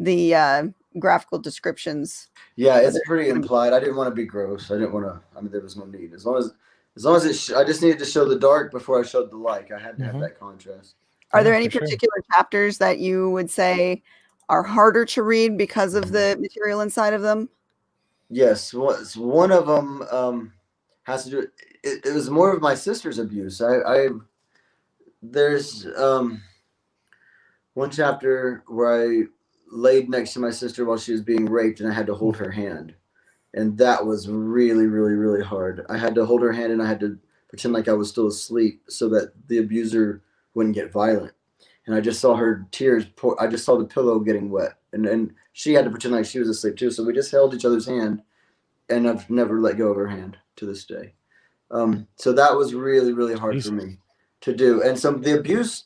the graphical descriptions. Yeah, it's pretty implied. I didn't want to be gross. I didn't want to. I mean, there was no need. As long as I just needed to show the dark before I showed the light. I had to have that contrast. Are there any particular chapters that you would say are harder to read because of the material inside of them? Yes, one of them has to do. It was more of my sister's abuse. There's one chapter where I laid next to my sister while she was being raped, and I had to hold her hand, and that was really, really, really hard. I had to hold her hand, and I had to pretend like I was still asleep so that the abuser wouldn't get violent. And I just saw her tears pour. I just saw the pillow getting wet, and she had to pretend like she was asleep too. So we just held each other's hand, and I've never let go of her hand to this day. So that was really, really hard for me to do. And so the abuse,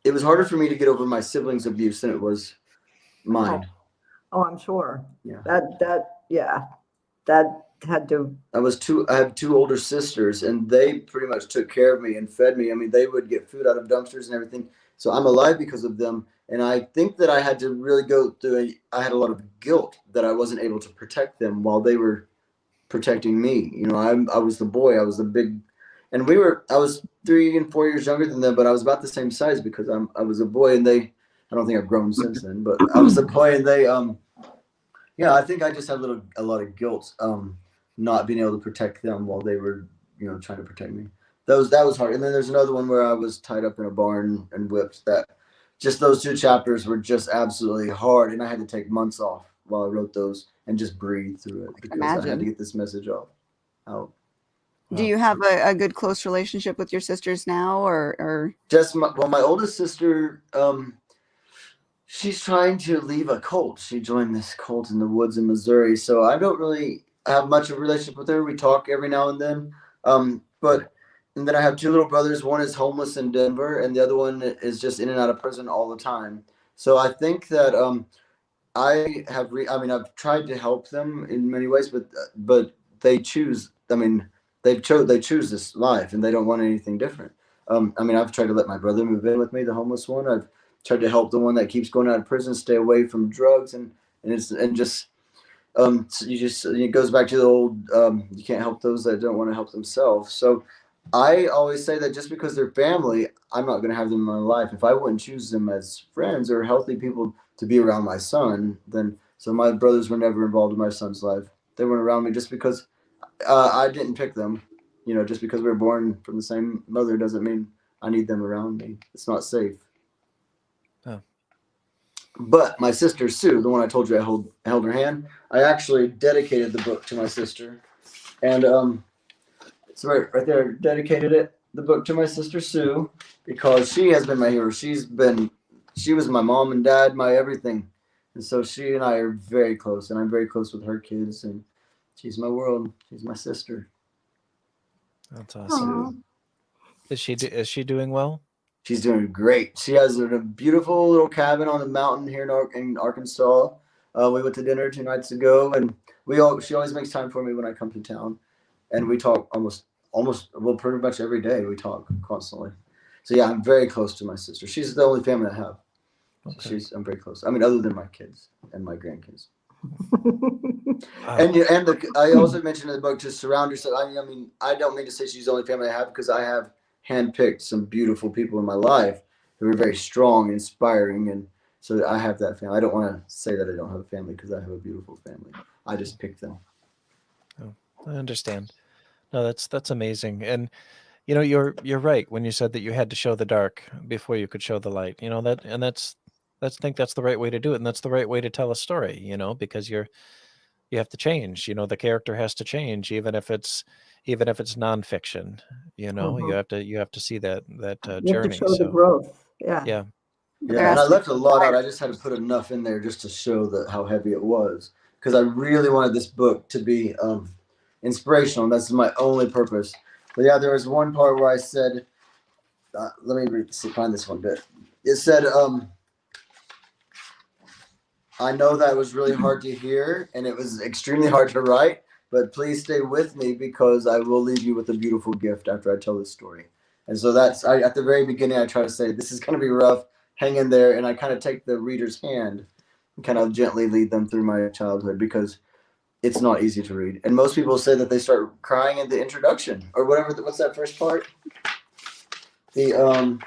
it was harder for me to get over my siblings' abuse than it was mine. Oh, I'm sure. Yeah. Yeah. that had to. I have two older sisters, and they pretty much took care of me and fed me. I mean, they would get food out of dumpsters and everything. So I'm alive because of them. And I think that I had to really go through. I had a lot of guilt that I wasn't able to protect them while they were protecting me. You know, I was the boy. I was the big, and I was 3 and 4 years younger than them, but I was about the same size because I was a boy, and they. I don't think I've grown since then, but I was a boy, and they. Yeah, I think I just had a lot of guilt. Not being able to protect them while they were, trying to protect me. That was hard. And then there's another one where I was tied up in a barn and whipped. That just those 2 chapters were just absolutely hard, and I had to take months off while I wrote those and just breathe through it because I had to get this message out. Do you have a good close relationship with your sisters now, or just my oldest sister? She's trying to leave a cult. She joined this cult in the woods in Missouri, so I don't really have much of a relationship with her. We talk every now and then. And then I have 2 little brothers. One is homeless in Denver, and the other one is just in and out of prison all the time. So I think that I've tried to help them in many ways, but they choose. I mean, they choose this life, and they don't want anything different. I've tried to let my brother move in with me, the homeless one. I've tried to help the one that keeps going out of prison stay away from drugs, and it goes back to the old you can't help those that don't want to help themselves. So I always say that just because they're family, I'm not going to have them in my life. If I wouldn't choose them as friends or healthy people to be around my son, then so my brothers were never involved in my son's life. They weren't around me just because I didn't pick them. Just because we were born from the same mother doesn't mean I need them around me. It's not safe. Oh. But my sister Sue, the one I told you I held her hand, I actually dedicated the book to my sister, and it's right there. Dedicated the book to my sister Sue because she has been my hero. She was my mom and dad, my everything, and so she and I are very close, and I'm very close with her kids, and she's my world. She's my sister. That's awesome. Is she doing well? She's doing great. She has a beautiful little cabin on the mountain here in Arkansas. We went to dinner 2 nights ago, and she always makes time for me when I come to town, and we talk almost pretty much every day. We talk constantly. So yeah, I'm very close to my sister. She's the only family I have. Okay. I'm very close. Other than my kids and my grandkids. I also mentioned in the book to surround yourself. I don't mean to say she's the only family I have because I have handpicked some beautiful people in my life who are very strong, inspiring, and so I have that family. I don't want to say that I don't have a family because I have a beautiful family. I just picked them. Oh, I understand. No, that's amazing. And you're right when you said that you had to show the dark before you could show the light. I think that's the right way to do it, and that's the right way to tell a story. Because you have to change. The character has to change, even if it's nonfiction. You have to see that journey. You have to show the growth. Yeah. Yeah. Yeah, and I left a lot out. I just had to put enough in there just to show how heavy it was, because I really wanted this book to be inspirational. And that's my only purpose. But yeah, there was one part where I said, let me find this one bit. It said, I know that was really hard to hear, and it was extremely hard to write, but please stay with me because I will leave you with a beautiful gift after I tell this story. And so at the very beginning, I try to say, this is going to be rough, hang in there, and I kind of take the reader's hand and kind of gently lead them through my childhood because it's not easy to read. And most people say that they start crying in the introduction or whatever. What's that first part? The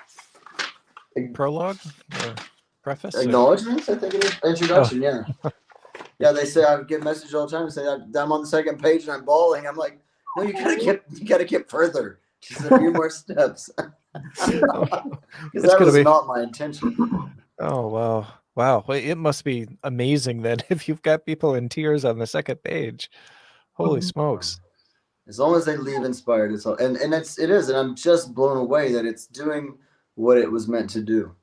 prologue? Preface? Acknowledgements, I think it is. Introduction, yeah. Yeah, they say I get messages all the time and say I'm on the second page and I'm bawling. I'm like, no, you gotta get further. Just a few more steps. Because that was not my intention. Oh wow! Well, it must be amazing then if you've got people in tears on the second page. Holy smokes! As long as they leave inspired, it's all, and it is, and I'm just blown away that it's doing what it was meant to do.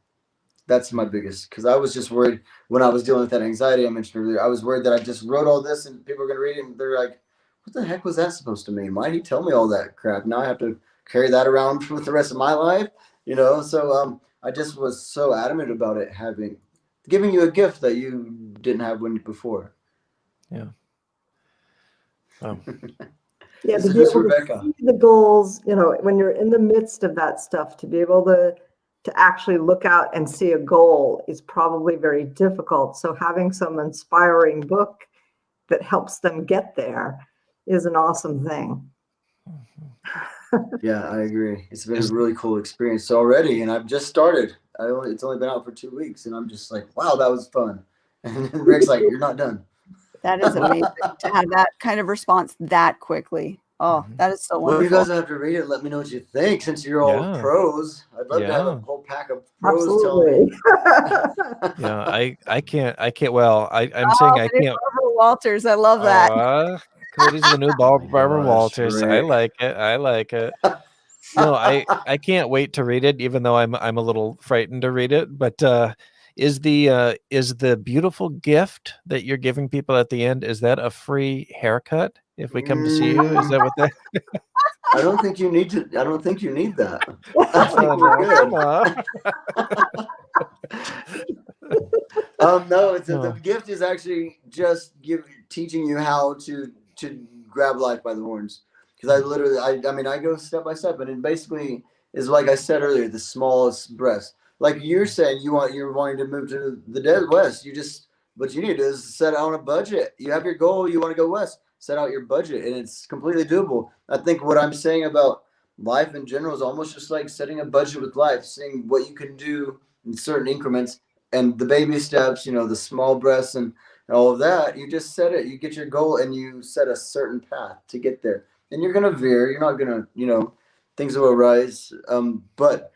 That's my biggest, because I was just worried when I was dealing with that anxiety I mentioned earlier. I was worried that I just wrote all this and people are going to read it and they're like, what the heck was that supposed to mean? Why did he tell me all that crap? Now I have to carry that around for the rest of my life, So I just was so adamant about it giving you a gift that you didn't have before. Yeah. Yeah, This to is be just able Rebekah. to see the goals, when you're in the midst of that stuff, to be able to actually look out and see a goal is probably very difficult. So having some inspiring book that helps them get there is an awesome thing. Yeah, I agree. It's been a really cool experience already, and I've just started. It's only been out for 2 weeks, and I'm just like, wow, that was fun. And Rick's like, you're not done. That is amazing to have that kind of response that quickly. Oh, that is so Well, wonderful. you guys have to read it. Let me know what you think, since you're all pros. I'd love to have a whole pack of pros Absolutely. telling me. Yeah, I can't. Well, I'm saying I can't. Barbara Walters, I love that. Cody's the new Barbara gosh, Walters. I Rick. like it. I like it. No, I can't wait to read it, even though I'm a little frightened to read it. But is the beautiful gift that you're giving people at the end, is that a free haircut if we come to see you? Is that what that? I don't think you need to. I don't think you need that. I think we're good. No, the gift is actually just teaching you how to grab life by the horns. Because I go step by step, and it basically is, like I said earlier, the smallest breaths. Like you're saying, you're wanting to move to the dead west. What you need to do is set out on a budget. You have your goal. You want to go west. Set out your budget, and it's completely doable. I think what I'm saying about life in general is almost just like setting a budget with life, seeing what you can do in certain increments, and the baby steps, the small breaths and all of that. You just set it. You get your goal, and you set a certain path to get there. And you're gonna veer. You're not gonna, things will arise. But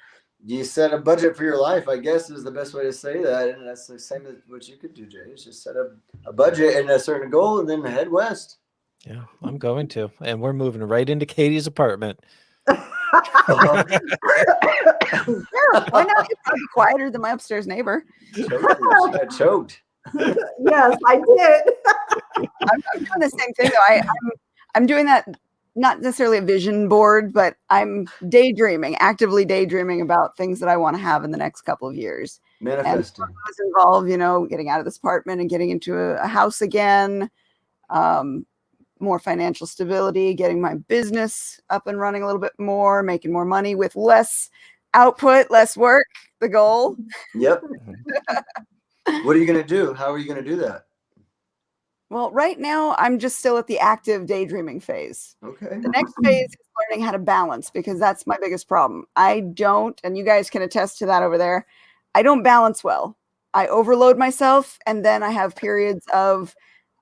you set a budget for your life, I guess, is the best way to say that. And that's the same as what you could do, Jay. Is just set a budget and a certain goal, and then head west. Yeah, I'm going to, and we're moving right into Katie's apartment. Sure, why not? It's probably quieter than my upstairs neighbor. She got choked. Yes, I did. I'm doing the same thing though. I'm doing that, not necessarily a vision board, but I'm actively daydreaming about things that I want to have in the next couple of years. Manifesting. And those involve, getting out of this apartment and getting into a house again, more financial stability, getting my business up and running a little bit more, making more money with less output, less work, the goal. Yep. What are you going to do? How are you going to do that? Well, right now, I'm just still at the active daydreaming phase. Okay. The next phase is learning how to balance, because that's my biggest problem. I don't, and you guys can attest to that over there, I don't balance well. I overload myself, and then I have periods of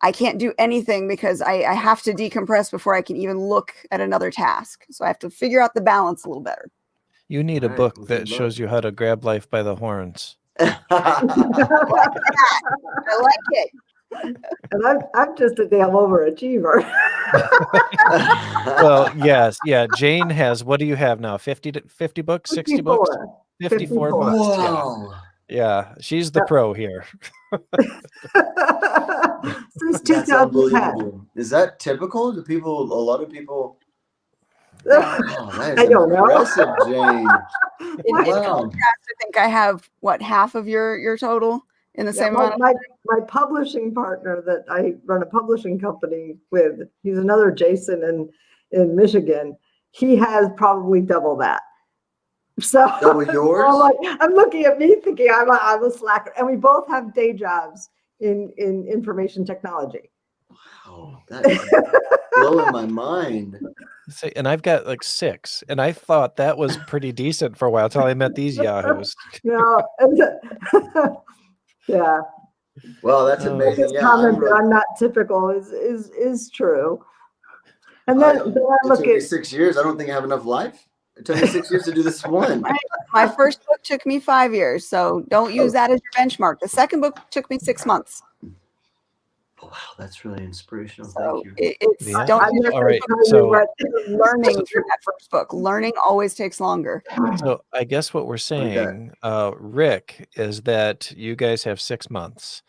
I can't do anything because I have to decompress before I can even look at another task. So I have to figure out the balance a little better. You need a book that shows you how to grab life by the horns. I like it. And I'm just a damn overachiever. Well, yes. Yeah. Jane has, what do you have now? 50 books, 60 books? 54 books. Wow. Yeah. She's the pro here. Since 2010. Is that typical? A lot of people. I don't know. Impressive, Jane. In contrast, I think I have half of your total in the same amount. My publishing partner that I run a publishing company with, he's another Jason in Michigan. He has probably double that. So double yours? I'm looking at me thinking I'm a slacker, and we both have day jobs in information technology. Wow, that is blowing my mind. And I've got like 6, and I thought that was pretty decent for a while until I met these yahoos. No, yeah. Well, that's amazing. This comment that I'm not typical is true. And then I look at 6 years. I don't think I have enough life. It took me 6 years to do this one. My first book took me 5 years, so don't use that as your benchmark. The second book took me 6 months. Wow, that's really inspirational. So Thank you. Don't all right. So learning through that first book. Learning always takes longer. So I guess what we're saying, Rick, is that you guys have 6 months.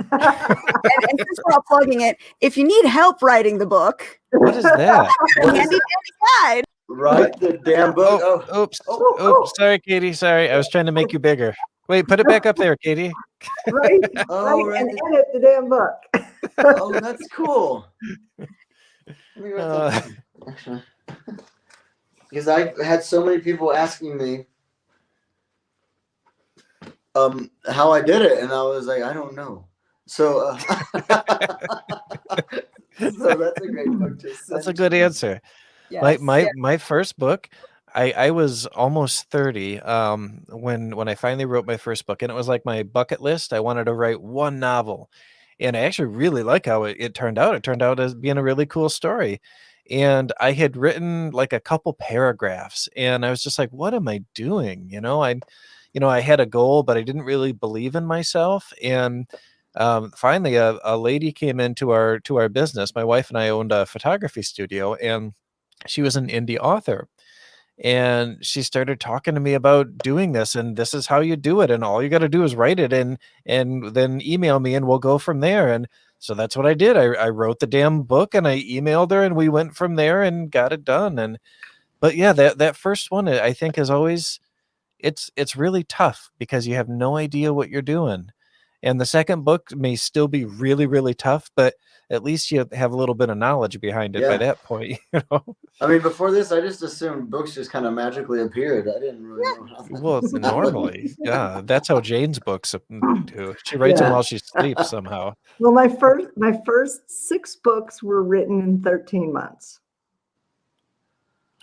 and since we're all plugging it, if you need help writing the book, what is that? Handy guide. Write the damn book. Oops. Sorry, Katie. Sorry. I was trying to make you bigger. Wait, put it back up there, Katie. Right. And edit the damn book. Oh, that's cool. Let me write that down, actually. Because I had so many people asking me how I did it, and I was like, I don't know. So, so that's a great book to send. That's a good answer. Yes. My first book, I was almost 30 when I finally wrote my first book, and it was like my bucket list. I wanted to write one novel, and I actually really like how it turned out. It turned out as being a really cool story. And I had written like a couple paragraphs, and I was just like, what am I doing? I had a goal, but I didn't really believe in myself. And finally, a lady came into our business. My wife and I owned a photography studio, and she was an indie author. And she started talking to me about doing this, and this is how you do it, and all you got to do is write it and then email me, and we'll go from there. And so that's what I did. I wrote the damn book, and I emailed her, and we went from there and got it done. But yeah, that first one, I think, is always, it's really tough because you have no idea what you're doing. And the second book may still be really, really tough, but at least you have a little bit of knowledge behind it by that point. I mean, before this, I just assumed books just kind of magically appeared. I didn't really know how. Well, normally, yeah, that's how Jane's books do. She writes them while she sleeps somehow. Well, my first 6 books were written in 13 months.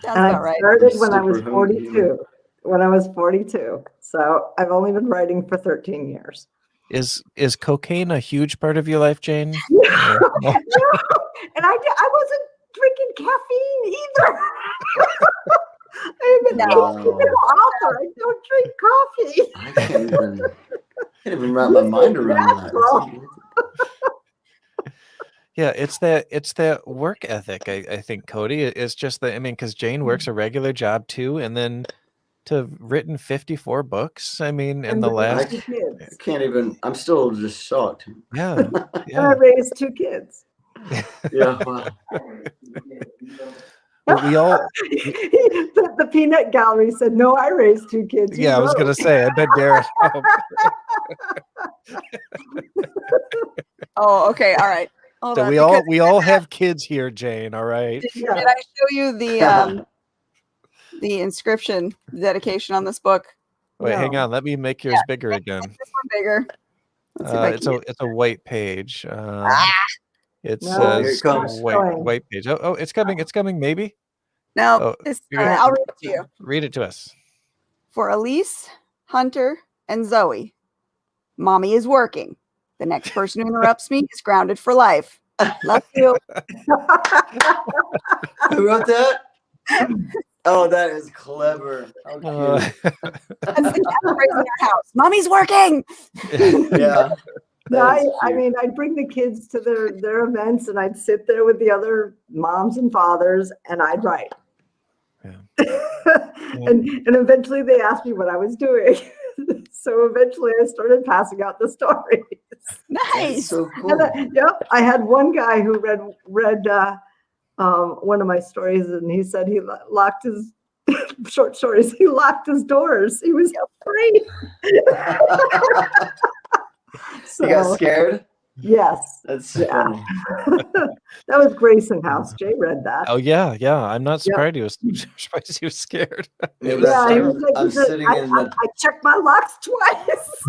Sounds And about I right. started when I was Super 42. When I was 42. So I've only been writing for 13 years. Is cocaine a huge part of your life, Jane? No. And I wasn't drinking caffeine either. I'm an author. I don't drink coffee. I can't even wrap my mind around that. Yeah, it's that work ethic. I think, Cody. It's just that, I mean, because Jane works a regular job too, and then to have written 54 books. I mean, in the last, I can't even. I'm still just shocked. yeah. And I raised 2 kids. Yeah. Wow. Well, we all. The peanut gallery said, "No, I raised 2 kids." Yeah, I was gonna say. I bet Darren. Oh, okay. All right. Hold So on, we all have kids here, Jane. All right. Did I show you the inscription, the dedication on this book? Wait, hang on. Let me make yours bigger again. Make this one bigger. Let's see if I can It's a white page. It No, says here it comes. white page. Oh, it's coming. It's coming. Maybe. No, Oh, I'll read it to you. Read it to us. For Elise, Hunter, and Zoe, Mommy is working. The next person who interrupts me is grounded for life. Love you. Who wrote that? Oh, that is clever. How cute. That's the catchphrase in our house. Mommy's working. Yeah. No, I mean, I'd bring the kids to their events, and I'd sit there with the other moms and fathers, and I'd write. Yeah. and eventually they asked me what I was doing. So eventually I started passing out the stories. Nice. So cool. And I had one guy who read one of my stories, and he said he locked his short stories. He locked his doors. He was afraid. So, You got scared? Yes. That's funny. That was Grayson House. Jay read that. Oh yeah. I'm not surprised he was surprised he was scared. He was I'm sitting in I checked my locks twice.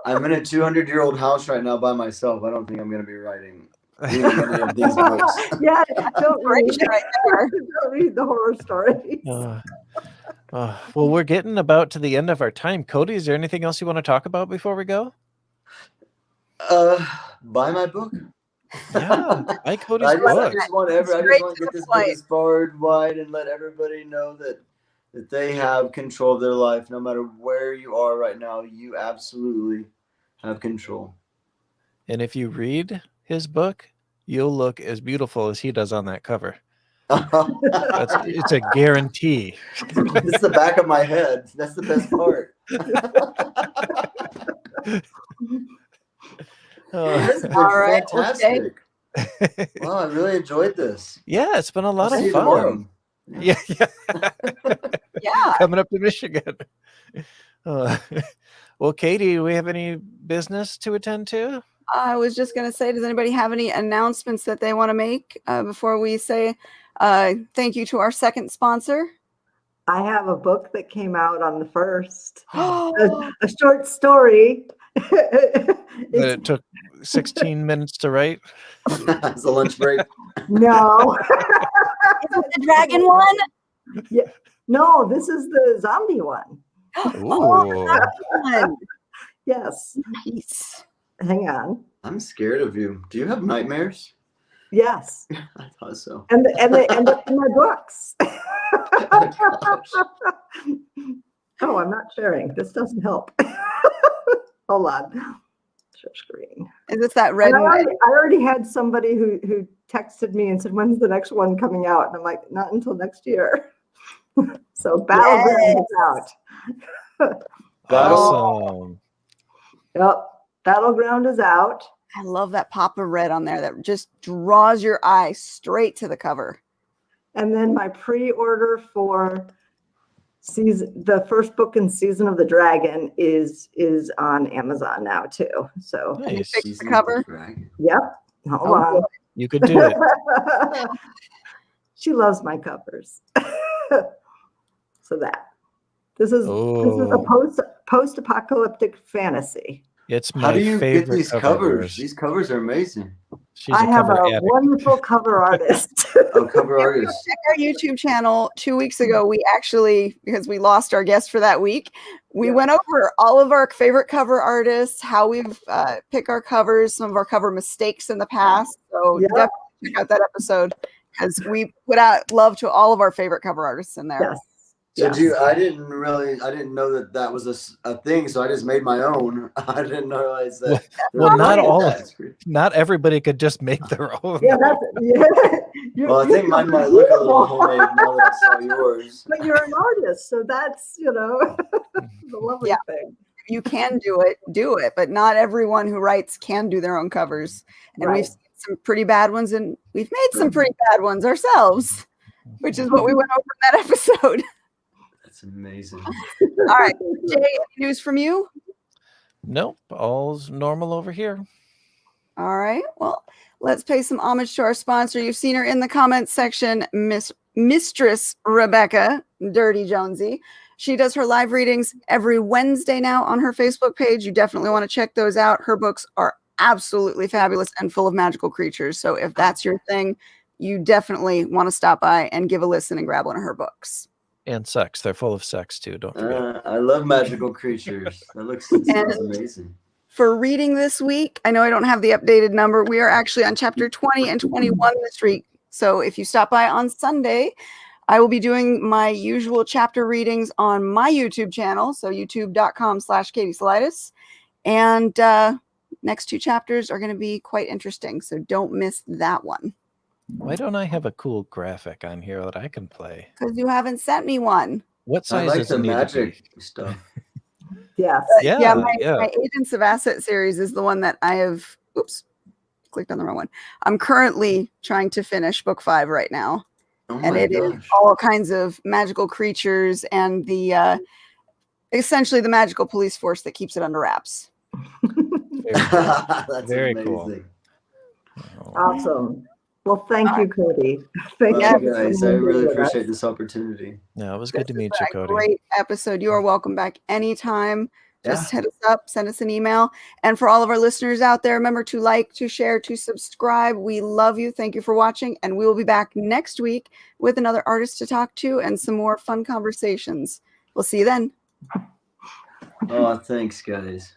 I'm in a 200-year-old house right now by myself. I don't think I'm going to be writing any of these books. Yeah, don't read right there. Don't read the horror stories. Well, we're getting about to the end of our time. Cody, is there anything else you want to talk about before we go? Buy my book. Yeah, buy Cody's book. I just want to get this book as far and wide and let everybody know that they have control of their life. No matter where you are right now, you absolutely have control. And if you read his book, you'll look as beautiful as he does on that cover. It's a guarantee. It's the back of my head. That's the best part. This has been fantastic. Okay. Wow, I really enjoyed this. Yeah, it's been a lot of fun. Tomorrow. Yeah. Yeah. Coming up to Michigan. Well, Katie, do we have any business to attend to? I was just going to say, does anybody have any announcements that they want to make before we say thank you to our second sponsor? I have a book that came out on the 1st, a short story. That it took 16 minutes to write. It's a lunch break. No. Is it the dragon one? Yeah. No, this is the zombie one. Ooh. One. Yes. Nice. Hang on. I'm scared of you. Do you have nightmares? Yes. I thought so. And they end up in my books. Oh, I'm not sharing. This doesn't help. Hold on. Share screen. Is this that red? And I already had somebody who texted me and said, "When's the next one coming out?" And I'm like, "Not until next year." So Battleground is out. Awesome. Yep. Battleground is out. I love that pop of red on there that just draws your eye straight to the cover. And then my pre-order for the first book in Season of the Dragon is on Amazon now too. So Nice. Fix the cover. yep. Hold on. You could do it. She loves my covers. So this is a post-apocalyptic fantasy. It's my How do you favorite get these cover covers? artist. These covers are amazing. She's I a have cover a addict. wonderful cover artist. Oh, cover artist. Check our YouTube channel. 2 weeks ago, we actually, because we lost our guest for that week, we went over all of our favorite cover artists, how we've picked our covers, some of our cover mistakes in the past. So definitely check out that episode because we put out love to all of our favorite cover artists in there. Yes. So I didn't know that was a thing. So I just made my own. I didn't realize that. Well, not everybody could just make their own. Yeah, Well, I think mine might look a little homemade now that I saw yours. But you're an artist, so that's the lovely thing. You can do it, but not everyone who writes can do their own covers. And we've seen some pretty bad ones, and we've made some pretty bad ones ourselves, which is what we went over in that episode. That's amazing. All right, Jay, any news from you? Nope, all's normal over here. All right, well, let's pay some homage to our sponsor. You've seen her in the comments section, Mistress Rebekah Dirty Jonesy. She does her live readings every Wednesday now on her Facebook page. You definitely want to check those out. Her books are absolutely fabulous and full of magical creatures. So if that's your thing, you definitely want to stop by and give a listen and grab one of her books. And sex. They're full of sex too. Don't forget. I love magical creatures. That sounds amazing. For reading this week, I know I don't have the updated number. We are actually on chapter 20 and 21 this week. So if you stop by on Sunday, I will be doing my usual chapter readings on my YouTube channel. So youtube.com/KadySolitis. And next 2 chapters are going to be quite interesting. So don't miss that one. Why don't I have a cool graphic on here that I can play? Because you haven't sent me one. What size I like does the it need magic to be? stuff. Yes. My Agents of Asset series is the one that I have. Oops, clicked on the wrong one. I'm currently trying to finish book 5 right now. Oh And it is all kinds of magical creatures and the essentially the magical police force that keeps it under wraps. That's Very amazing. cool. Awesome. Well, thank you, Cody. Thank you you guys. I really appreciate this opportunity. Yeah, it was good to meet This you, is a Cody. Great episode. You are welcome back anytime. Just hit us up, send us an email. And for all of our listeners out there, remember to like, to share, to subscribe. We love you. Thank you for watching. And we will be back next week with another artist to talk to and some more fun conversations. We'll see you then. Oh, thanks, guys.